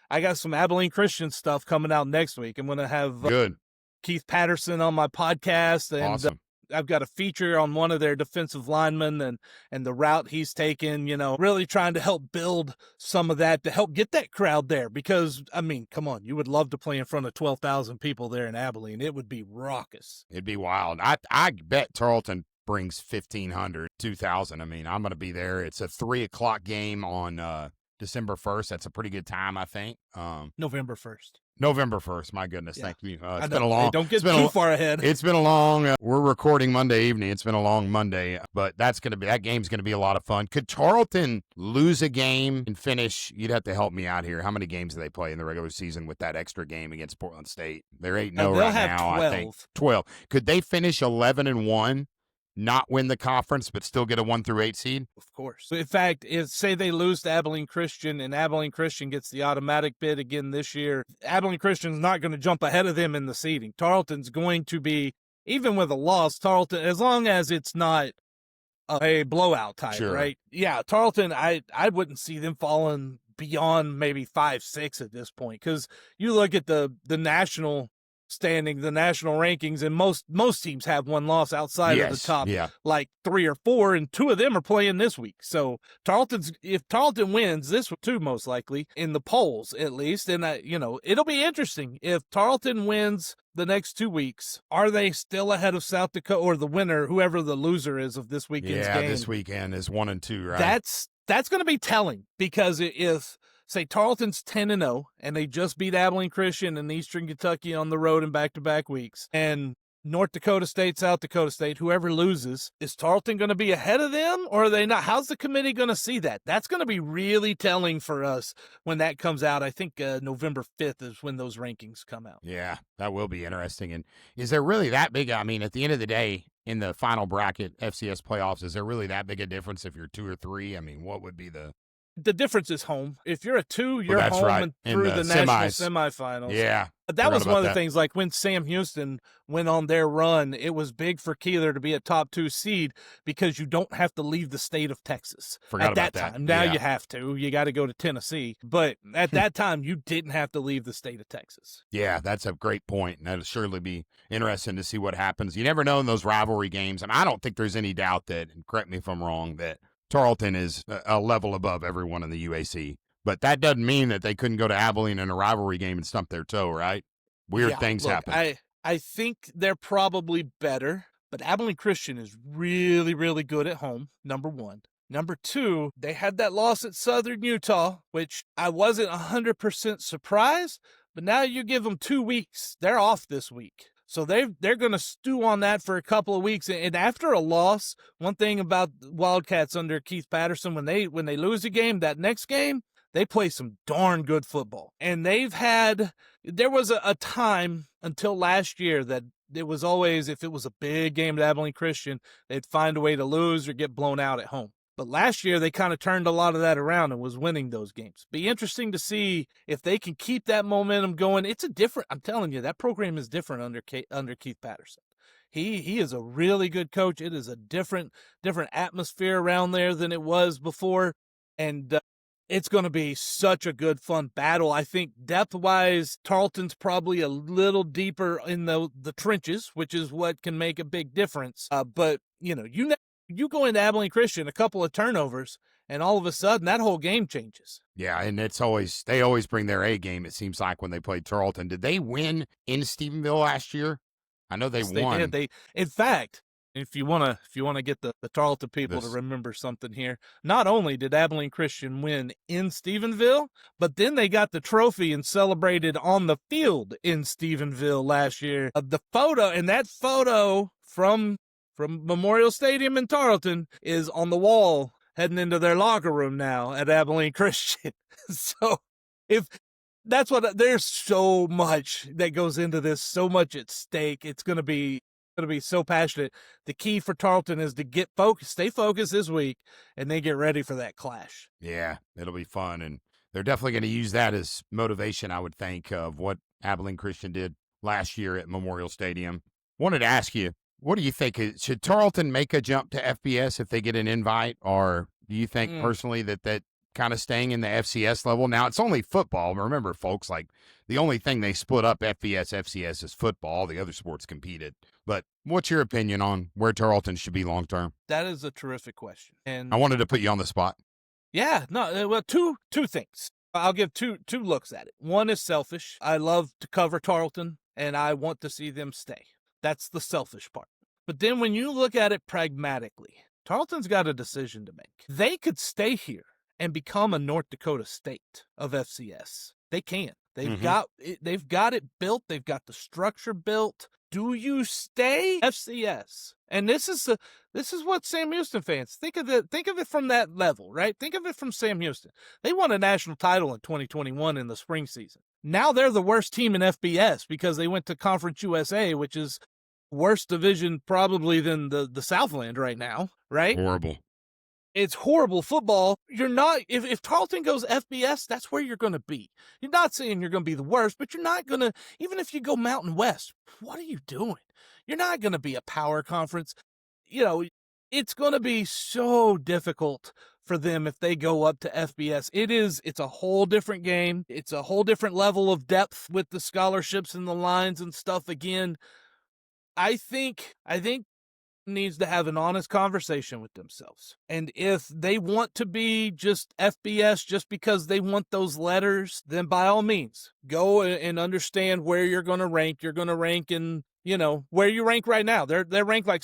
I got some Abilene Christian stuff coming out next week. I'm going to have good. Keith Patterson on my podcast, and awesome. I've got a feature on one of their defensive linemen and the route he's taken, really trying to help build some of that to help get that crowd there. Because, I mean, come on, you would love to play in front of 12,000 people there in Abilene. It would be raucous. It'd be wild. I bet Tarleton brings 1,500, 2,000. I mean, I'm going to be there. It's a 3:00 game on December 1st. That's a pretty good time, I think. November 1st. November 1st. My goodness. Yeah. Thank you. It's been a long. Hey, don't get too far ahead. It's been a long. We're recording Monday evening. It's been a long Monday, but that game's going to be a lot of fun. Could Tarleton lose a game and finish? You'd have to help me out here. How many games do they play in the regular season with that extra game against Portland State? They're 8-0 right now. 12. I think 12. Could they finish 11-1? Not win the conference, but still get a 1 through 8 seed? Of course. In fact, say they lose to Abilene Christian and Abilene Christian gets the automatic bid again this year, Abilene Christian's not going to jump ahead of them in the seeding. Tarleton's going to be even with a loss, Tarleton, as long as it's not a blowout type, Sure. right? Yeah, Tarleton, I wouldn't see them falling beyond maybe 5-6 at this point, because you look at the national standing, the national rankings, and most teams have one loss outside of the top like 3 or 4, and 2 of them are playing this week. So if Tarleton wins this too, most likely in the polls at least, and it'll be interesting if Tarleton wins the next 2 weeks. Are they still ahead of South Dakota, or the winner, whoever the loser is of this weekend's game? Yeah, this weekend is 1 and 2, right? That's going to be telling, because if, say, Tarleton's 10-0 and they just beat Abilene Christian and Eastern Kentucky on the road in back-to-back weeks, and North Dakota State, South Dakota State, whoever loses, is Tarleton going to be ahead of them, or are they not? How's the committee going to see that? That's going to be really telling for us when that comes out. I think November 5th is when those rankings come out. Yeah, that will be interesting. And is there really that big? I mean, at the end of the day, in the final bracket FCS playoffs, is there really that big a difference if you're 2 or 3? I mean, what would be the difference is home. If you're a 2, you're home right. and through the national semifinals. Yeah. That was one of the things, like when Sam Houston went on their run, it was big for Keeler to be a top 2 seed, because you don't have to leave the state of Texas. Forgot at about that time. Now you have to. You got to go to Tennessee. But at that time, you didn't have to leave the state of Texas. Yeah, that's a great point. And that'll surely be interesting to see what happens. You never know in those rivalry games. I mean, I don't think there's any doubt that, and correct me if I'm wrong, that Tarleton is a level above everyone in the UAC. But that doesn't mean that they couldn't go to Abilene in a rivalry game and stump their toe, right? Weird things happen. I think they're probably better, but Abilene Christian is really, really good at home, number 1. Number 2, they had that loss at Southern Utah, which I wasn't 100% surprised, but now you give them 2 weeks. They're off this week. So they're going to stew on that for a couple of weeks. And after a loss, one thing about Wildcats under Keith Patterson, when they lose a game, that next game, they play some darn good football. And there was a time until last year that it was always, if it was a big game at Abilene Christian, they'd find a way to lose or get blown out at home. But last year, they kind of turned a lot of that around and was winning those games. Be interesting to see if they can keep that momentum going. I'm telling you, that program is different under Keith Patterson. He is a really good coach. It is a different atmosphere around there than it was before. And it's going to be such a good, fun battle. I think depth-wise, Tarleton's probably a little deeper in the trenches, which is what can make a big difference. But, you go into Abilene Christian, a couple of turnovers, and all of a sudden that whole game changes. Yeah, and they always bring their A game, it seems like, when they played Tarleton. Did they win in Stephenville last year? I know they won. They did. In fact, if you want to get the Tarleton people to remember something here, not only did Abilene Christian win in Stephenville, but then they got the trophy and celebrated on the field in Stephenville last year. The photo from Memorial Stadium in Tarleton is on the wall heading into their locker room now at Abilene Christian. So there's so much that goes into this, so much at stake. It's going to be so passionate. The key for Tarleton is to get focused, stay focused this week, and then get ready for that clash. Yeah, it'll be fun. And they're definitely going to use that as motivation, I would think, of what Abilene Christian did last year at Memorial Stadium. Wanted to ask you, what do you think? Should Tarleton make a jump to FBS if they get an invite? Or do you think personally that kind of staying in the FCS level? Now, it's only football. Remember, folks, like the only thing they split up FBS, FCS is football. The other sports competed. But what's your opinion on where Tarleton should be long term? That is a terrific question. And I wanted to put you on the spot. Yeah, no, well, two things. I'll give two looks at it. One is selfish. I love to cover Tarleton, and I want to see them stay. That's the selfish part. But then when you look at it pragmatically, Tarleton's got a decision to make. They could stay here and become a North Dakota State of FCS. They can. They've got it built. They've got the structure built. Do you stay FCS? And this is what Sam Houston fans think of it from that level, right? Think of it from Sam Houston. They won a national title in 2021 in the spring season. Now they're the worst team in FBS because they went to Conference USA, which is worse division probably than the Southland right now, right? Horrible. It's horrible football. You're not, if Tarleton goes FBS, that's where you're going to be. You're not saying you're going to be the worst, but you're not going to, even if you go Mountain West, what are you doing? You're not going to be a power conference. It's going to be so difficult for them if they go up to FBS. It's a whole different game. It's a whole different level of depth with the scholarships and the lines and stuff. Again, I think needs to have an honest conversation with themselves. And if they want to be just FBS just because they want those letters, then by all means, go and understand where you're going to rank. You're going to rank in, where you rank right now. They're ranked like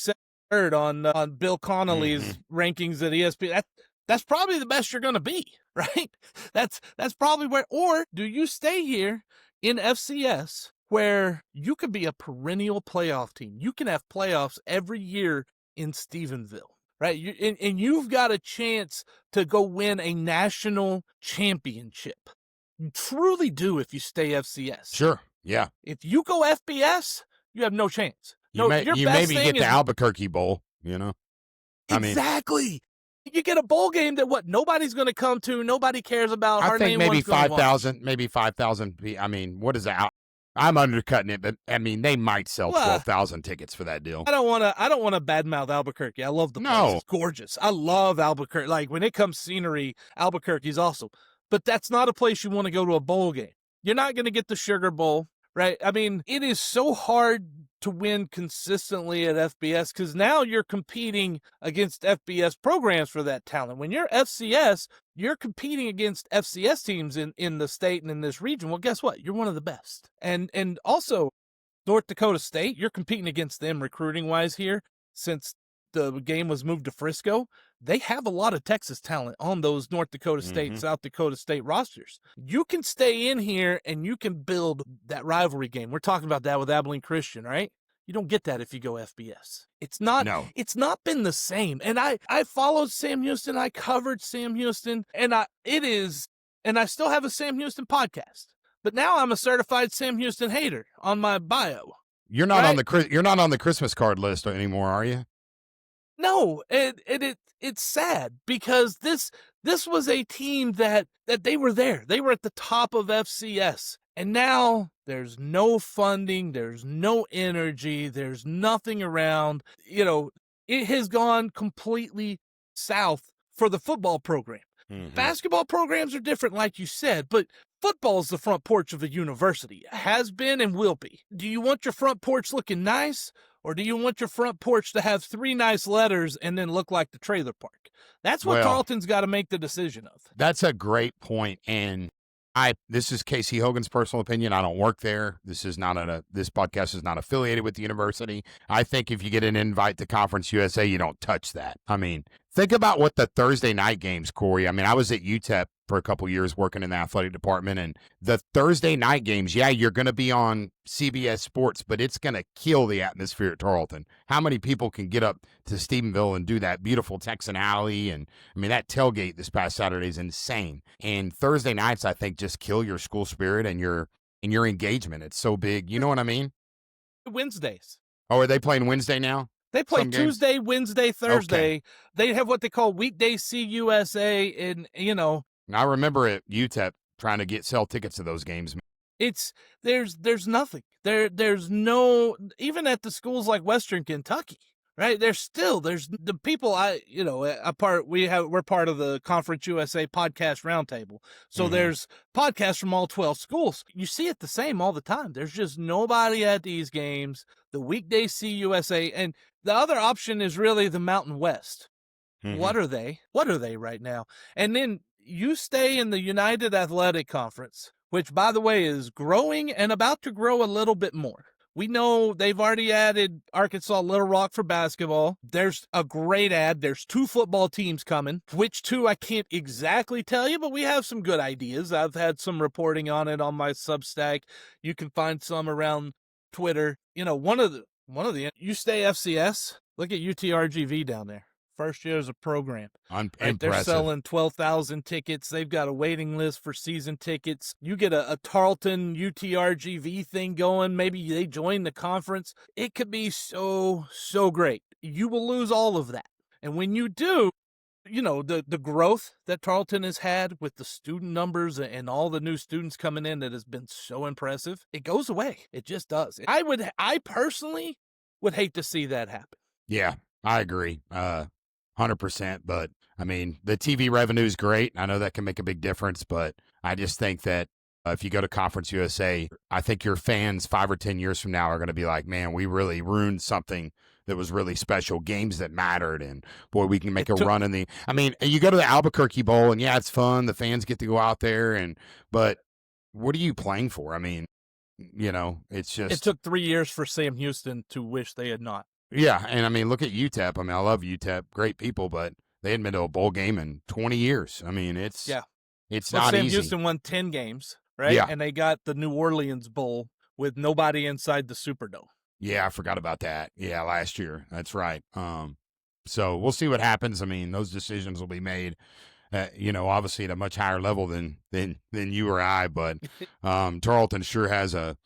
third on Bill Connolly's rankings at ESPN. That's probably the best you're going to be, right? That's probably where. Or do you stay here in FCS where you could be a perennial playoff team? You can have playoffs every year in Stephenville, right? And you've got a chance to go win a national championship. You truly do if you stay FCS. Sure, yeah. If you go FBS, you have no chance. You maybe get the Albuquerque Bowl, Exactly. You get a bowl game that nobody's going to come to. Nobody cares about. I think maybe 5,000. Maybe 5,000. I mean, what is that? I'm undercutting it, but I mean, they might sell 12,000 tickets for that deal. I don't want to badmouth Albuquerque. I love the place. It's gorgeous. I love Albuquerque. Like when it comes scenery, Albuquerque's awesome. But that's not a place you want to go to a bowl game. You're not going to get the Sugar Bowl, right? I mean, it is so hard to win consistently at FBS because now you're competing against FBS programs for that talent. When you're FCS, you're competing against FCS teams in the state and in this region. Well, guess what? You're one of the best. And also, North Dakota State, you're competing against them recruiting-wise here. Since the game was moved to Frisco, they have a lot of Texas talent on those North Dakota State, South Dakota State rosters. You can stay in here and you can build that rivalry game. We're talking about that with Abilene Christian, right? You don't get that if you go FBS. It's not been the same. And I followed Sam Houston. I covered Sam Houston, and I still have a Sam Houston podcast. But now I'm a certified Sam Houston hater on my bio. You're not on the Christmas card list anymore, are you? No, it's sad because this was a team that they were there. They were at the top of FCS. And now there's no funding, there's no energy, there's nothing around. It has gone completely south for the football program. Basketball programs are different, like you said, but football is the front porch of a university. It has been and will be. Do you want your front porch looking nice? Or do you want your front porch to have 3 nice letters and then look like the trailer park? That's what Tarleton's got to make the decision of. That's a great point. And this is Casey Hogan's personal opinion. I don't work there. This podcast is not affiliated with the university. I think if you get an invite to Conference USA, you don't touch that. I mean, think about what the Thursday night games, Corey. I mean, I was at UTEP for a couple years working in the athletic department, and the Thursday night games, you're going to be on CBS Sports, but it's going to kill the atmosphere at Tarleton. How many people can get up to Stephenville and do that beautiful Texan alley? And I mean, that tailgate this past Saturday is insane. And Thursday nights, I think, just kill your school spirit and your engagement. It's so big. You know what I mean? Wednesdays. Oh, are they playing Wednesday now? They play Tuesday, Wednesday, Thursday. Okay. They have what they call weekday CUSA, and I remember at UTEP trying to sell tickets to those games. There's nothing. There's no, even at the schools like Western Kentucky, right? There's the people we're part of the Conference USA podcast roundtable. So there's podcasts from all 12 schools. You see it the same all the time. There's just nobody at these games. The weekday CUSA, and the other option is really the Mountain West. What are they? What are they right now? And then you stay in the United Athletic Conference, which, by the way, is growing and about to grow a little bit more. We know they've already added Arkansas Little Rock for basketball. There's a great ad. There's 2 football teams coming. Which 2, I can't exactly tell you, but we have some good ideas. I've had some reporting on it on my Substack. You can find some around Twitter. One of the you stay FCS. Look at UTRGV down there. First year as a program. Impressive. They're selling 12,000 tickets. They've got a waiting list for season tickets. You get a Tarleton UTRGV thing going. Maybe they join the conference. It could be so, so great. You will lose all of that. And when you do, the growth that Tarleton has had with the student numbers and all the new students coming in that has been so impressive, it goes away. It just does. I personally would hate to see that happen. Yeah, I agree. 100%. But I mean, the TV revenue is great. I know that can make a big difference, but I just think that if you go to Conference USA, I think your fans 5 or 10 years from now are going to be like, man, we really ruined something that was really special, games that mattered, and boy, we can make a run in the. I mean, you go to the Albuquerque Bowl, and yeah, it's fun. The fans get to go out there, but what are you playing for? I mean, it's just. It took 3 years for Sam Houston to wish they had not. Yeah, and I mean, look at UTEP. I mean, I love UTEP, great people, but they hadn't been to a bowl game in 20 years. I mean, it's not Sam easy. Houston won 10 games, right? Yeah. And they got the New Orleans Bowl with nobody inside the Superdome. Yeah, I forgot about that. Yeah, last year. That's right. So we'll see what happens. I mean, those decisions will be made, obviously at a much higher level than you or I. But Tarleton sure has a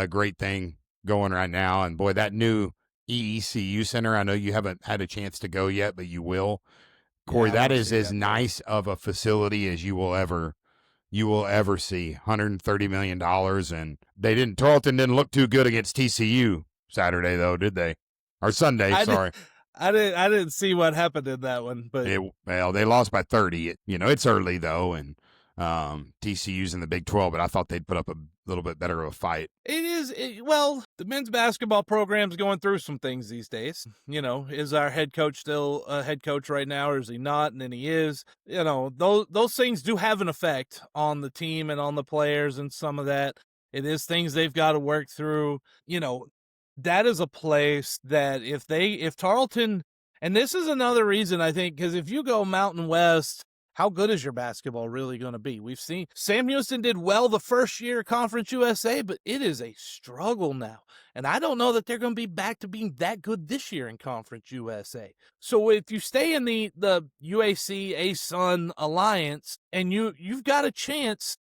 great thing going right now. And boy, that new EECU Center, I know you haven't had a chance to go yet, but you will. Corey, that is as nice of a facility as you will ever see. $130 million. And Tarleton didn't look too good against TCU Saturday, though, did they? Or Sunday, sorry. I didn't see what happened in that one, but they lost by 30. It's early though, and TCU's in the Big 12, but I thought they'd put up a little bit better of a fight. Well, the men's basketball program's going through some things these days. Is our head coach still a head coach right now, or is he not? And then he is. Those things do have an effect on the team and on the players and some of that. It is things they've got to work through. That is a place that if Tarleton, and this is another reason I think, because if you go Mountain West, how good is your basketball really going to be? We've seen Sam Houston did well the first year of Conference USA, but it is a struggle now. And I don't know that they're going to be back to being that good this year in Conference USA. So if you stay in the UAC A-Sun alliance and you've got a chance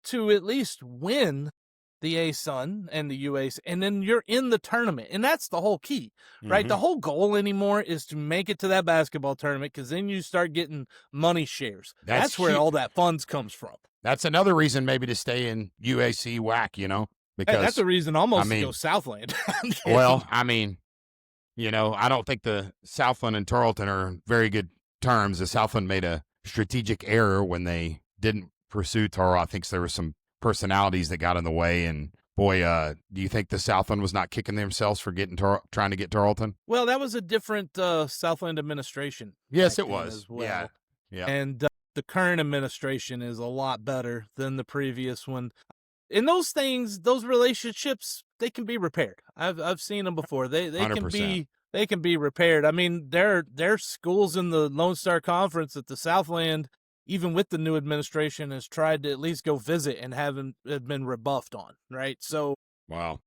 to at least win the A-Sun and the UAC, and then you're in the tournament. And that's the whole key, right? Mm-hmm. The whole goal anymore is to make it to that basketball tournament, because then you start getting money shares. That's where all that funds comes from. That's another reason maybe to stay in UAC WAC, because that's a reason almost to go Southland. Well, I mean, I don't think the Southland and Tarleton are in very good terms. The Southland made a strategic error when they didn't pursue Tarleton. I think there were some personalities that got in the way, and boy, do you think the Southland was not kicking themselves for trying to get Tarleton? Well, that was a different Southland administration. Yes, it was. As well. Yeah. And the current administration is a lot better than the previous one. And those things, those relationships, they can be repaired. I've seen them before. They 100%. They can be repaired. I mean, there are schools in the Lone Star Conference that the Southland, even with the new administration, has tried to at least go visit and haven't been rebuffed on, right? So, wow.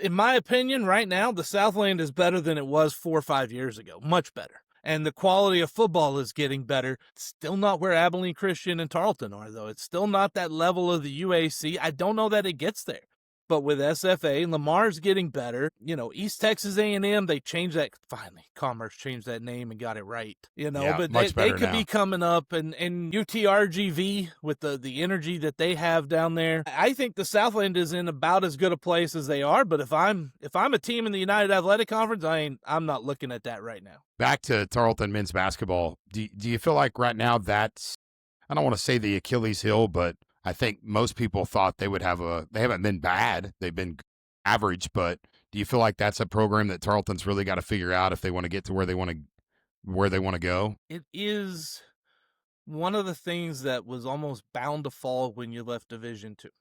In my opinion, right now, the Southland is better than it was 4 or 5 years ago. Much better. And the quality of football is getting better. It's still not where Abilene Christian and Tarleton are, though. It's still not that level of the UAC. I don't know that it gets there. But with SFA, Lamar's getting better. East Texas A&M, they changed that. Finally, Commerce changed that name and got it right. But they could be coming up. And UTRGV, with the energy that they have down there, I think the Southland is in about as good a place as they are. But if I'm a team in the United Athletic Conference, I'm not looking at that right now. Back to Tarleton men's basketball. Do you feel like right now that's, I don't want to say the Achilles heel, but I think most people thought they would they haven't been bad. They've been average, but do you feel like that's a program that Tarleton's really got to figure out if they want to get to where they want to go? It is one of the things that was almost bound to fall when you left Division II.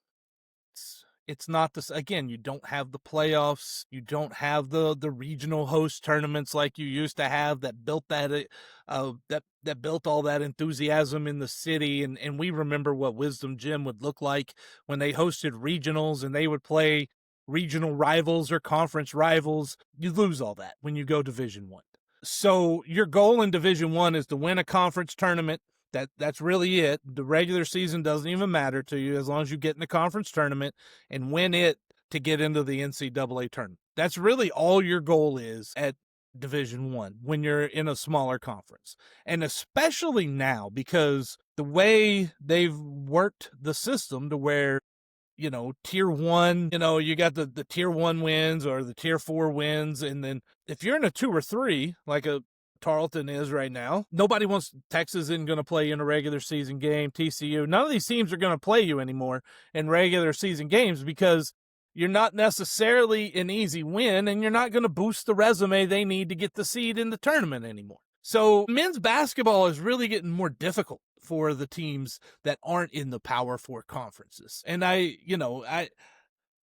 It's not this, again, you don't have the playoffs. You don't have the regional host tournaments like you used to have that built that built all that enthusiasm in the city. And we remember what Wisdom Gym would look like when they hosted regionals and they would play regional rivals or conference rivals. You lose all that when you go Division I. So your goal in Division I is to win a conference tournament. That's really it. The regular season doesn't even matter to you as long as you get in the conference tournament and win it to get into the NCAA tournament. That's really all your goal is at Division I when you're in a smaller conference. And especially now, because the way they've worked the system to where, tier 1, you got the tier 1 wins or the tier 4 wins. And then if you're in a 2 or 3, like a Tarleton is right now, Texas isn't going to play you in a regular season game. TCU, none of these teams are going to play you anymore in regular season games because you're not necessarily an easy win, and you're not going to boost the resume they need to get the seed in the tournament anymore. So men's basketball is really getting more difficult for the teams that aren't in the Power 4 conferences. And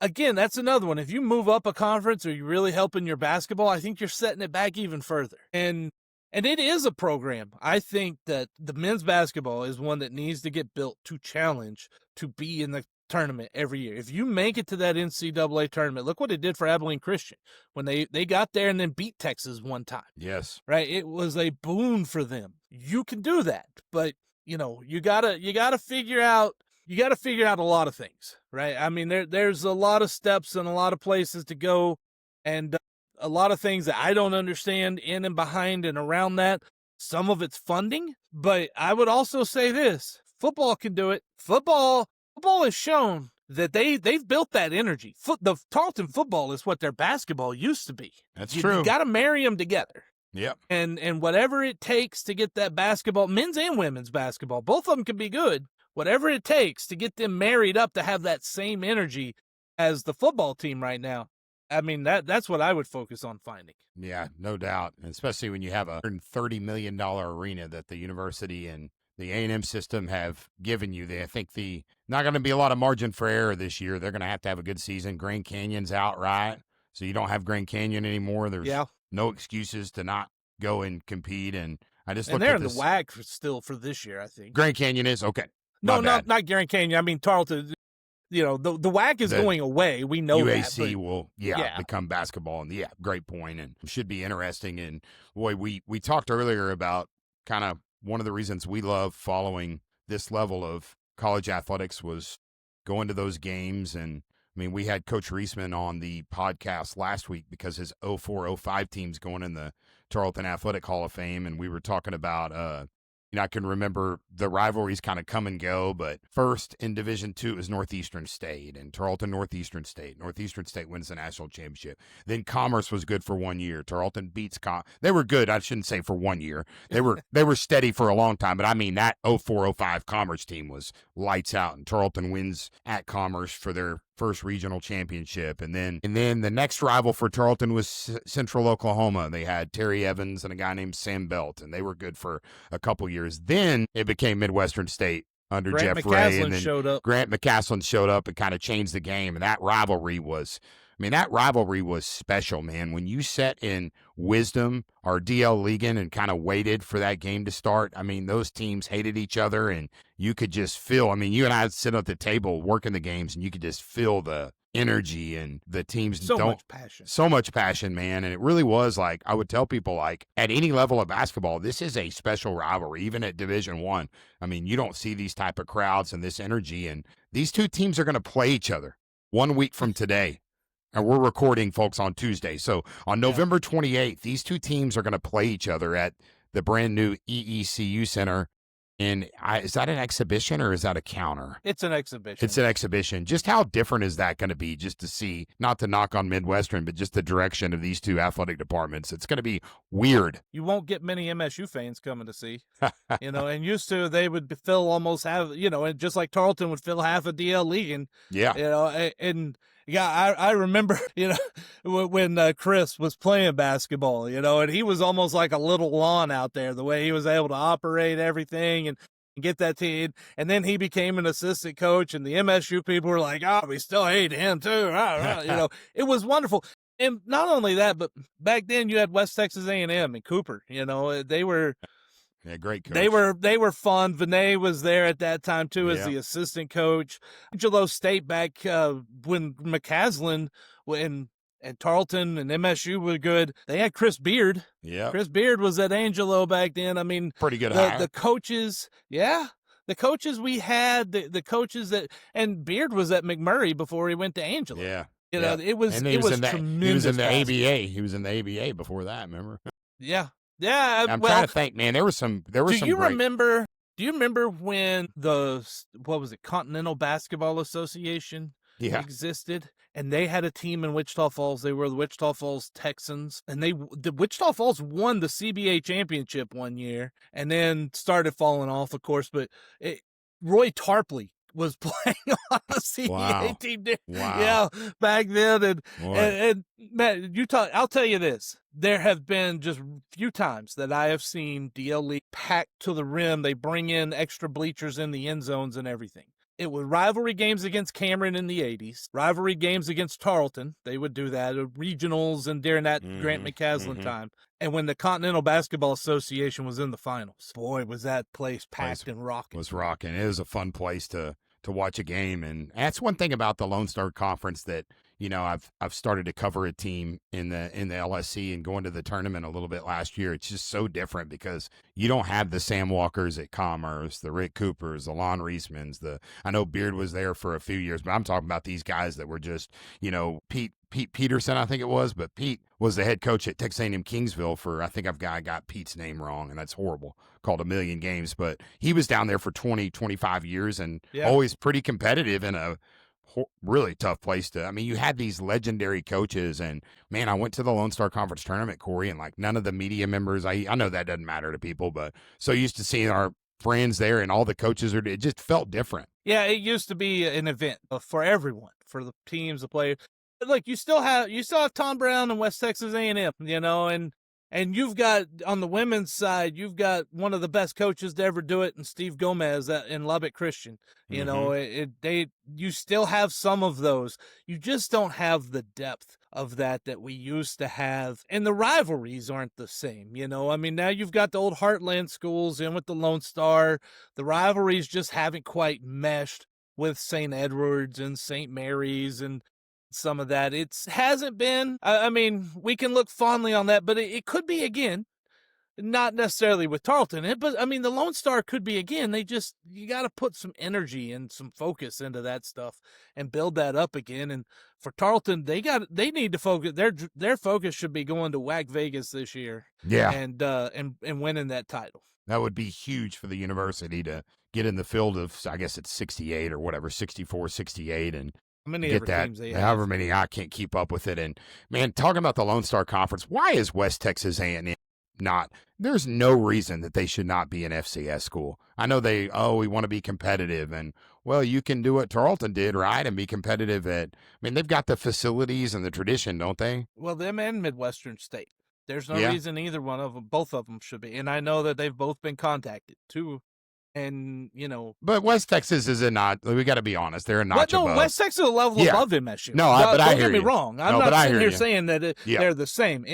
again, that's another one. If you move up a conference or you're really helping your basketball, I think you're setting it back even further. And it is a program. I think that the men's basketball is one that needs to get built to challenge to be in the tournament every year. If you make it to that NCAA tournament, look what it did for Abilene Christian when they got there and then beat Texas one time. Yes. Right? It was a boon for them. You can do that, but you gotta figure out a lot of things, right? I mean, there's a lot of steps and a lot of places to go, and a lot of things that I don't understand in and behind and around that. Some of it's funding, but I would also say this: football can do it. Football has shown that they've built that energy. The Tarleton football is what their basketball used to be. That's true. You got to marry them together. Yep. And whatever it takes to get that basketball, men's and women's basketball, both of them can be good. Whatever it takes to get them married up to have that same energy as the football team right now. I mean, that's what I would focus on finding. Yeah, no doubt. And especially when you have a $130 million arena that the university and the A&M system have given you. I think not going to be a lot of margin for error this year. They're going to have a good season. Grand Canyon's out, right? So you don't have Grand Canyon anymore. There's no excuses to not go and compete. And I just looked at this. And they're in the WAC still for this year, I think. Grand Canyon is? Okay. No, not Grand Canyon. I mean, Tarleton. The WAC is going away. We know UAC that. will become basketball. And great point. And should be interesting. And boy, we talked earlier about kind of one of the reasons we love following this level of college athletics was going to those games. And I mean, we had Coach Reisman on the podcast last week because his 04-05 team's going in the Tarleton Athletic Hall of Fame. And we were talking about, I can remember the rivalries kind of come and go, but first in Division II is Northeastern State and Tarleton Northeastern State. Northeastern State wins the national championship. Then Commerce was good for 1 year. Tarleton beats They were good. I shouldn't say for 1 year. They were steady for a long time, but I mean that 04-05 Commerce team was lights out, and Tarleton wins at Commerce for their first regional championship. And then the next rival for Tarleton was Central Oklahoma. They had Terry Evans and a guy named Sam Belt, and they were good for a couple years. Then it became Midwestern State under Jeff Ray, and then Grant McCaslin showed up and kind of changed the game. And that rivalry was special, man. When you sat in Wisdom or DL Ligon and kind of waited for that game to start, I mean, those teams hated each other, and you could just feel, I mean, you and I sit at the table working the games, and you could just feel the energy and the teams. So much passion, man. And it really was like, I would tell people, like, at any level of basketball, this is a special rivalry, even at Division I. I mean, you don't see these type of crowds and this energy, and these two teams are going to play each other 1 week from today. And we're recording, folks, on Tuesday. So on November 28th, these two teams are going to play each other at the brand new EECU Center. And is that an exhibition or is that a counter? It's an exhibition. It's an exhibition. Just how different is that going to be, just to see, not to knock on Midwestern, but just the direction of these two athletic departments? It's going to be weird. You won't get many MSU fans coming to see, and used to, they would fill almost half, and just like Tarleton would fill half of DL Ligon. Yeah. And I remember, when Chris was playing basketball, and he was almost like a little lawn out there, the way he was able to operate everything and get that team. And then he became an assistant coach, and the MSU people were like, oh, we still hate him too. It was wonderful. And not only that, but back then you had West Texas A&M and Cooper, they were. Yeah, great coach. They were fun. Vinay was there at that time too as the assistant coach. Angelo State back when McCaslin and Tarleton and MSU were good. They had Chris Beard. Yeah, Chris Beard was at Angelo back then. I mean, pretty good hire. The coaches, the coaches we had, the coaches and Beard was at McMurray before he went to Angelo. Yeah. You know, it was and it was He tremendous. was in the basketball. ABA. He was in the ABA before that. Remember? Yeah. I'm trying to think, man. There was some. There was do some. you great... remember? Do you remember when what was it, Continental Basketball Association existed, and they had a team in Wichita Falls? They were the Wichita Falls Texans, and the Wichita Falls won the CBA championship one year, and then started falling off, of course. But Roy Tarpley was playing on the CBA team. Yeah, back then, and Matt, I'll tell you this: there have been just few times that I have seen DL League packed to the rim. They bring in extra bleachers in the end zones and everything. It was rivalry games against Cameron in the 80s, rivalry games against Tarleton. They would do that, regionals, and during that Grant McCaslin time. And when the Continental Basketball Association was in the finals, boy, was that place packed and rocking. Was rocking. It was a fun place to watch a game. And that's one thing about the Lone Star Conference that, you know, I've started to cover a team in the LSC and going to the tournament a little bit last year. It's just so different because you don't have the Sam Walkers at Commerce, the Rick Coopers, the Lon Reismans, I know Beard was there for a few years, but I'm talking about these guys that were just, you know, Pete Peterson, I think it was, but Pete was the head coach at Texas A&M Kingsville for, I think I got Pete's name wrong, and that's horrible, called a million games, but he was down there for 20, 25 years and always pretty competitive in a really tough place to. I mean, you had these legendary coaches, and man, I went to the Lone Star Conference tournament, Corey, and like none of the media members. I know that doesn't matter to people, but so used to seeing our friends there, and all the coaches it just felt different. Yeah, it used to be an event for everyone, for the teams, the players. Look, you still have Tom Brown and West Texas A&M, you know, and you've got on the women's side, you've got one of the best coaches to ever do it, and Steve Gomez in Lubbock Christian. You know, you still have some of those. You just don't have the depth of that we used to have, and the rivalries aren't the same. You know, I mean, now you've got the old Heartland schools in with the Lone Star. The rivalries just haven't quite meshed with St. Edward's and St. Mary's and some of that. It hasn't been. I mean, we can look fondly on that, but it could be again. Not necessarily with Tarleton, but I mean, the Lone Star could be again. You got to put some energy and some focus into that stuff and build that up again. And for Tarleton, they need to focus. Their focus should be going to WAC Vegas this year. Yeah, and winning that title. That would be huge for the university to get in the field of, I guess it's 68 or whatever, 64, 68, and how many get that, teams they have. however many, I can't keep up with it. And man, talking about the Lone Star Conference, why is West Texas A&M not? There's no reason that they should not be an FCS school. I know we want to be competitive, and well, you can do what Tarleton did, right, and be competitive I mean, they've got the facilities and the tradition, don't they? Well, them and Midwestern State. There's no reason either one of them, both of them should be. And I know that they've both been contacted too. And, you know. But West Texas is not, we got to be honest, they're a notch above. West Texas is a level above MSU. No, but I hear you. Don't get me wrong. I'm not sitting here saying that they're the same.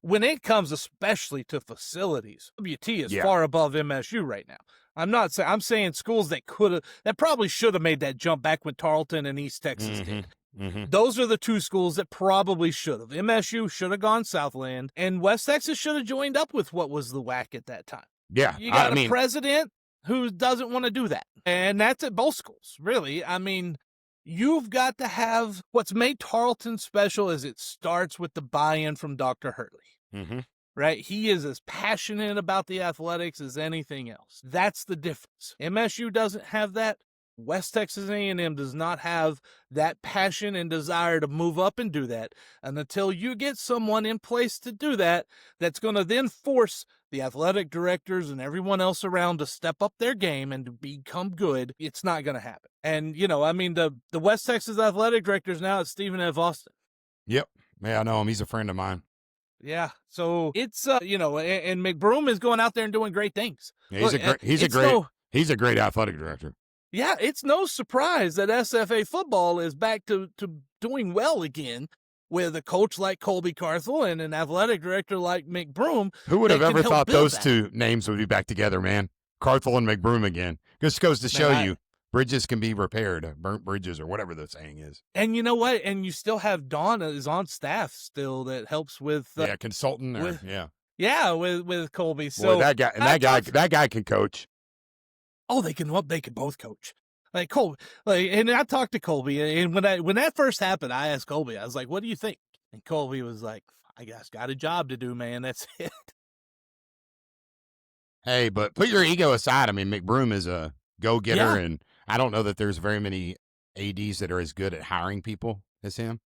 When it comes especially to facilities, WT is far above MSU right now. I'm saying schools that probably should have made that jump back when Tarleton and East Texas did. Mm-hmm. Those are the two schools that probably should have. MSU should have gone Southland, and West Texas should have joined up with what was the WAC at that time. Yeah. You got a president who doesn't want to do that. And that's at both schools, really. I mean, you've got to have what's made Tarleton special is it starts with the buy-in from Dr. Hurley. Mm-hmm. Right? He is as passionate about the athletics as anything else. That's the difference. MSU doesn't have that. West Texas A&M does not have that passion and desire to move up and do that. And until you get someone in place to do that, that's going to then force the athletic directors and everyone else around to step up their game and to become good, it's not going to happen. And, you know, I mean, the West Texas athletic directors now is Stephen F. Austin. Yep. Yeah, I know him. He's a friend of mine. Yeah. So it's, you know, and McBroom is going out there and doing great things. Yeah, he's a great athletic director. Yeah, it's no surprise that SFA football is back to doing well again with a coach like Colby Carthel and an athletic director like McBroom. Who would have ever thought those two names would be back together, man? Carthel and McBroom again. Just goes to show you bridges can be repaired, burnt bridges or whatever the saying is. And you know what? And you still have Dawn is on staff still that helps with consultant. With Colby. So boy, that guy can coach. Oh, they can both coach. Like Colby, and I talked to Colby, and when that first happened, I asked Colby, I was like, "What do you think?" And Colby was like, "I guess got a job to do, man. That's it." Hey, but put your ego aside. I mean, McBroom is a go-getter, Yeah. and I don't know that there's very many ADs that are as good at hiring people as him.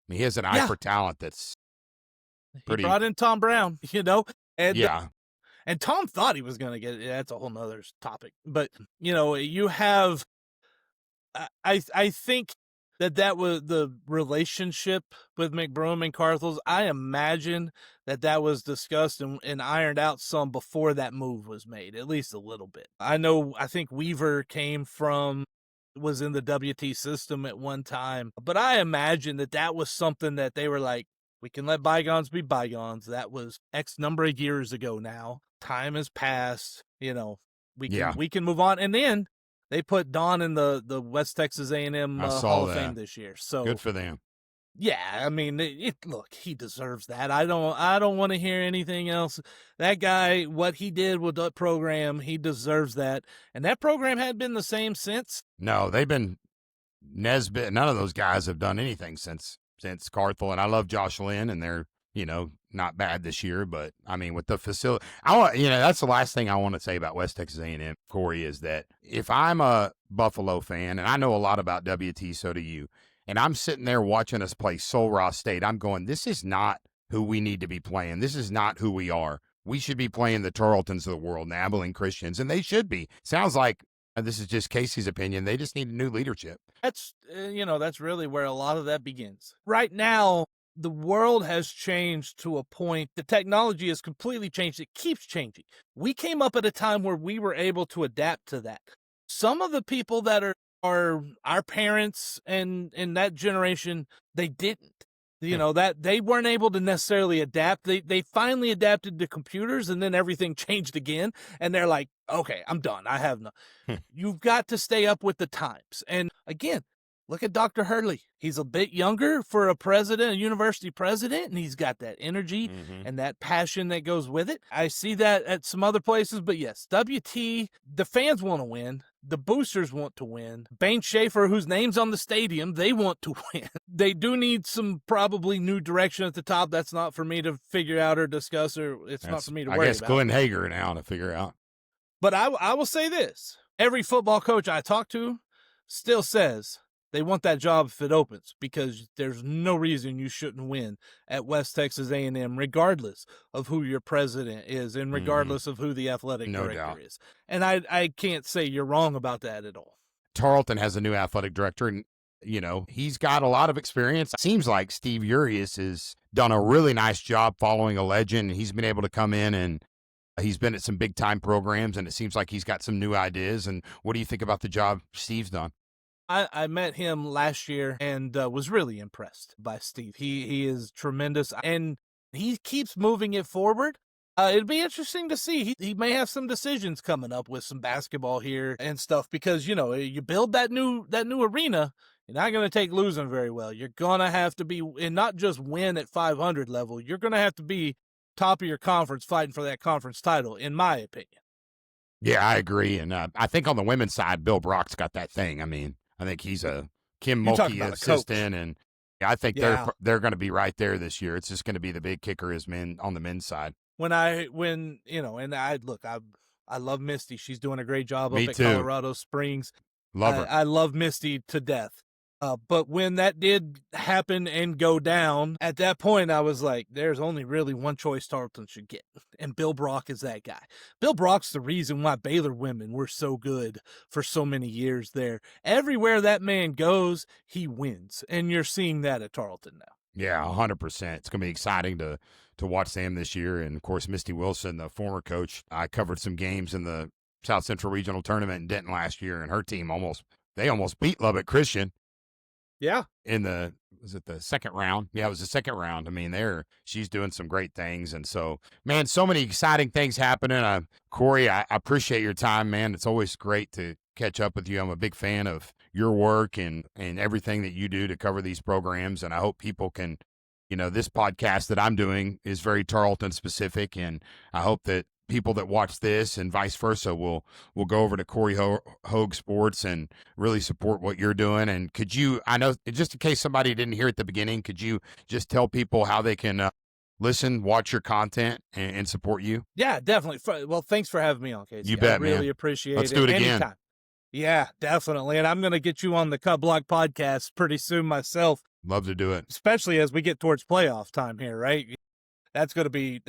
I mean, he has an eye Yeah. for talent that's He pretty. brought in Tom Brown, and Yeah. and Tom thought he was going to get it. That's a whole nother topic. But, you have, I think that was the relationship with McBroom and Carthels. I imagine that was discussed and ironed out some before that move was made, at least a little bit. I think Weaver was in the WT system at one time, but I imagine that was something that they were like, we can let bygones be bygones. That was X number of years ago now. Time has passed. We can move on. And then they put Don in the West Texas A&M Hall of Fame this year. So good for them. Yeah, I mean, look, he deserves that. I don't want to hear anything else. That guy, what he did with that program, he deserves that. And that program hadn't been the same since. No, they've been Nesbitt. None of those guys have done anything since Carthel. And I love Josh Lynn, and they're not bad this year. But I mean, with the facility, that's the last thing I want to say about West Texas A&M, Cory, is that if I'm a Buffalo fan, and I know a lot about WT, so do you, and I'm sitting there watching us play Sul Ross State, I'm going, this is not who we need to be playing. This is not who we are. We should be playing the Tarletons of the world and the Abilene Christians, and they should be. Sounds like, this is just Casey's opinion, they just need new leadership. That's really where a lot of that begins. Right now, the world has changed to a point. The technology has completely changed. It keeps changing. We came up at a time where we were able to adapt to that. Some of the people that are our parents and in that generation, they didn't. That they weren't able to necessarily adapt. They finally adapted to computers, and then everything changed again. And they're like, okay, I'm done. I have no. You've got to stay up with the times. And again, look at Dr. Hurley. He's a bit younger for a university president, and he's got that energy and that passion that goes with it. I see that at some other places, but yes, WT, the fans want to win. The boosters want to win. Bane Schaefer, whose name's on the stadium, they want to win. They do need some probably new direction at the top. That's not for me to figure out or discuss, or not for me to worry about. I guess Glenn Hager now to figure out. But I will say this. Every football coach I talk to still says they want that job if it opens, because there's no reason you shouldn't win at West Texas A&M, regardless of who your president is and regardless of who the athletic director is. And I can't say you're wrong about that at all. Tarleton has a new athletic director, and he's got a lot of experience. It seems like Steve Urias has done a really nice job following a legend. He's been able to come in, and he's been at some big-time programs, and it seems like he's got some new ideas. And what do you think about the job Steve's done? I met him last year and was really impressed by Steve. He is tremendous, and he keeps moving it forward. It'd be interesting to see. He may have some decisions coming up with some basketball here and stuff, because you build that new arena. You're not going to take losing very well. You're going to have to be, and not just win at 500 level. You're going to have to be top of your conference, fighting for that conference title, in my opinion. Yeah, I agree, and I think on the women's side, Bill Brock's got that thing. I mean, I think he's a Kim Mulkey assistant, and I think they're going to be right there this year. It's just going to be the big kicker is men on the men's side. I love Misty. She's doing a great job up at Colorado Springs. Love her. I love Misty to death. But when that did happen and go down, at that point, I was like, there's only really one choice Tarleton should get, and Bill Brock is that guy. Bill Brock's the reason why Baylor women were so good for so many years there. Everywhere that man goes, he wins, and you're seeing that at Tarleton now. Yeah, 100%. It's going to be exciting to watch them this year. And, of course, Misty Wilson, the former coach, I covered some games in the South Central Regional Tournament in Denton last year, and her team almost beat Lubbock Christian. Yeah. Was it the second round? Yeah, it was the second round. I mean, she's doing some great things. And so, man, so many exciting things happening. Cory, I appreciate your time, man. It's always great to catch up with you. I'm a big fan of your work and everything that you do to cover these programs. And I hope people can, this podcast that I'm doing is very Tarleton specific. And I hope that people that watch this and vice versa will go over to Cory Hogue Sports and really support what you're doing. And could you, I know, just in case somebody didn't hear at the beginning, could you just tell people how they can listen, watch your content, and support you? Yeah, definitely. Well, thanks for having me on, Casey. You bet, I really man. appreciate it. Let's do it again. Anytime. Yeah, definitely. And I'm going to get you on the Cut Block podcast pretty soon myself. Love to do it. Especially as we get towards playoff time here, right? That's going to be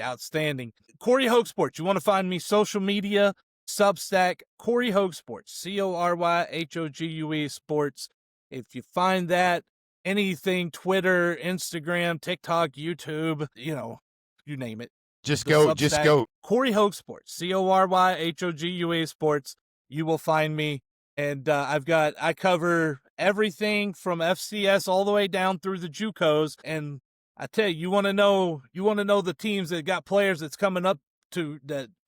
outstanding. Cory Hogue Sports. You want to find me social media, Substack, Cory Hogue Sports, CoryHogue Sports. If you find that, anything, Twitter, Instagram, TikTok, YouTube, you name it. Just go. Cory Hogue Sports, CoryHogue Sports. You will find me. And I cover everything from FCS all the way down through the JUCOs. And I tell you, you want to know the teams that got players that's coming up to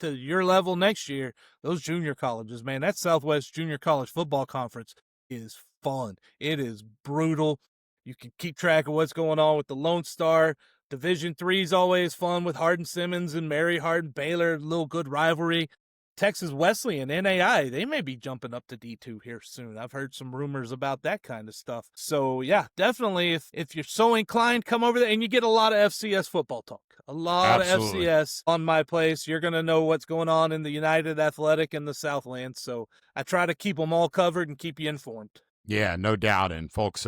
your level next year. Those junior colleges, man, that Southwest Junior College Football Conference is fun. It is brutal. You can keep track of what's going on with the Lone Star. Division III is always fun with Hardin-Simmons and Mary Hardin Baylor, a little good rivalry. Texas Wesleyan, NAI, they may be jumping up to D2 here soon. I've heard some rumors about that kind of stuff. So, yeah, definitely, if you're so inclined, come over there, and you get a lot of FCS football talk. A lot Absolutely. of FCS on my place. You're going to know what's going on in the United Athletic and the Southland. So I try to keep them all covered and keep you informed. Yeah, no doubt. And folks,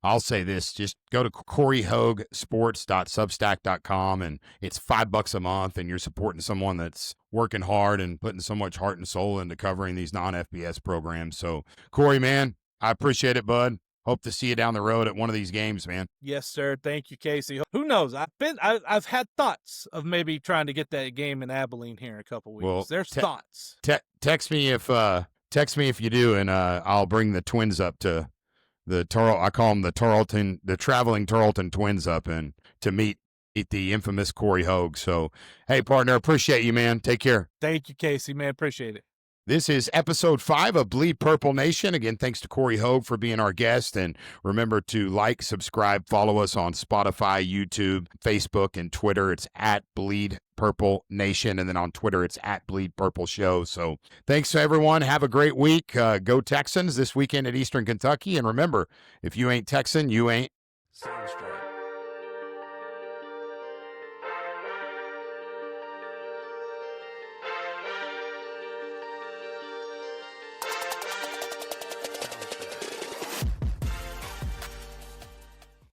I'll say this, just go to CoryHogueSports.substack.com, and it's $5 a month, and you're supporting someone that's working hard and putting so much heart and soul into covering these non-FBS programs. So, Cory, man, I appreciate it, bud. Hope to see you down the road at one of these games, man. Yes, sir. Thank you, Casey. Who knows? I've had thoughts of maybe trying to get that game in Abilene here in a couple weeks. Well, there's thoughts. Text me if you do, and I'll bring the twins up to I call them the traveling Tarleton twins up and to meet the infamous Cory Hogue. So, hey, partner, appreciate you, man. Take care. Thank you, Casey, man. Appreciate it. This is episode 5 of Bleed Purple Nation. Again, thanks to Cory Hogue for being our guest. And remember to like, subscribe, follow us on Spotify, YouTube, Facebook, and Twitter. It's at Bleed Purple Nation. And then on Twitter, it's at Bleed Purple Show. So thanks to everyone. Have a great week. Go Texans this weekend at Eastern Kentucky. And remember, if you ain't Texan, you ain't...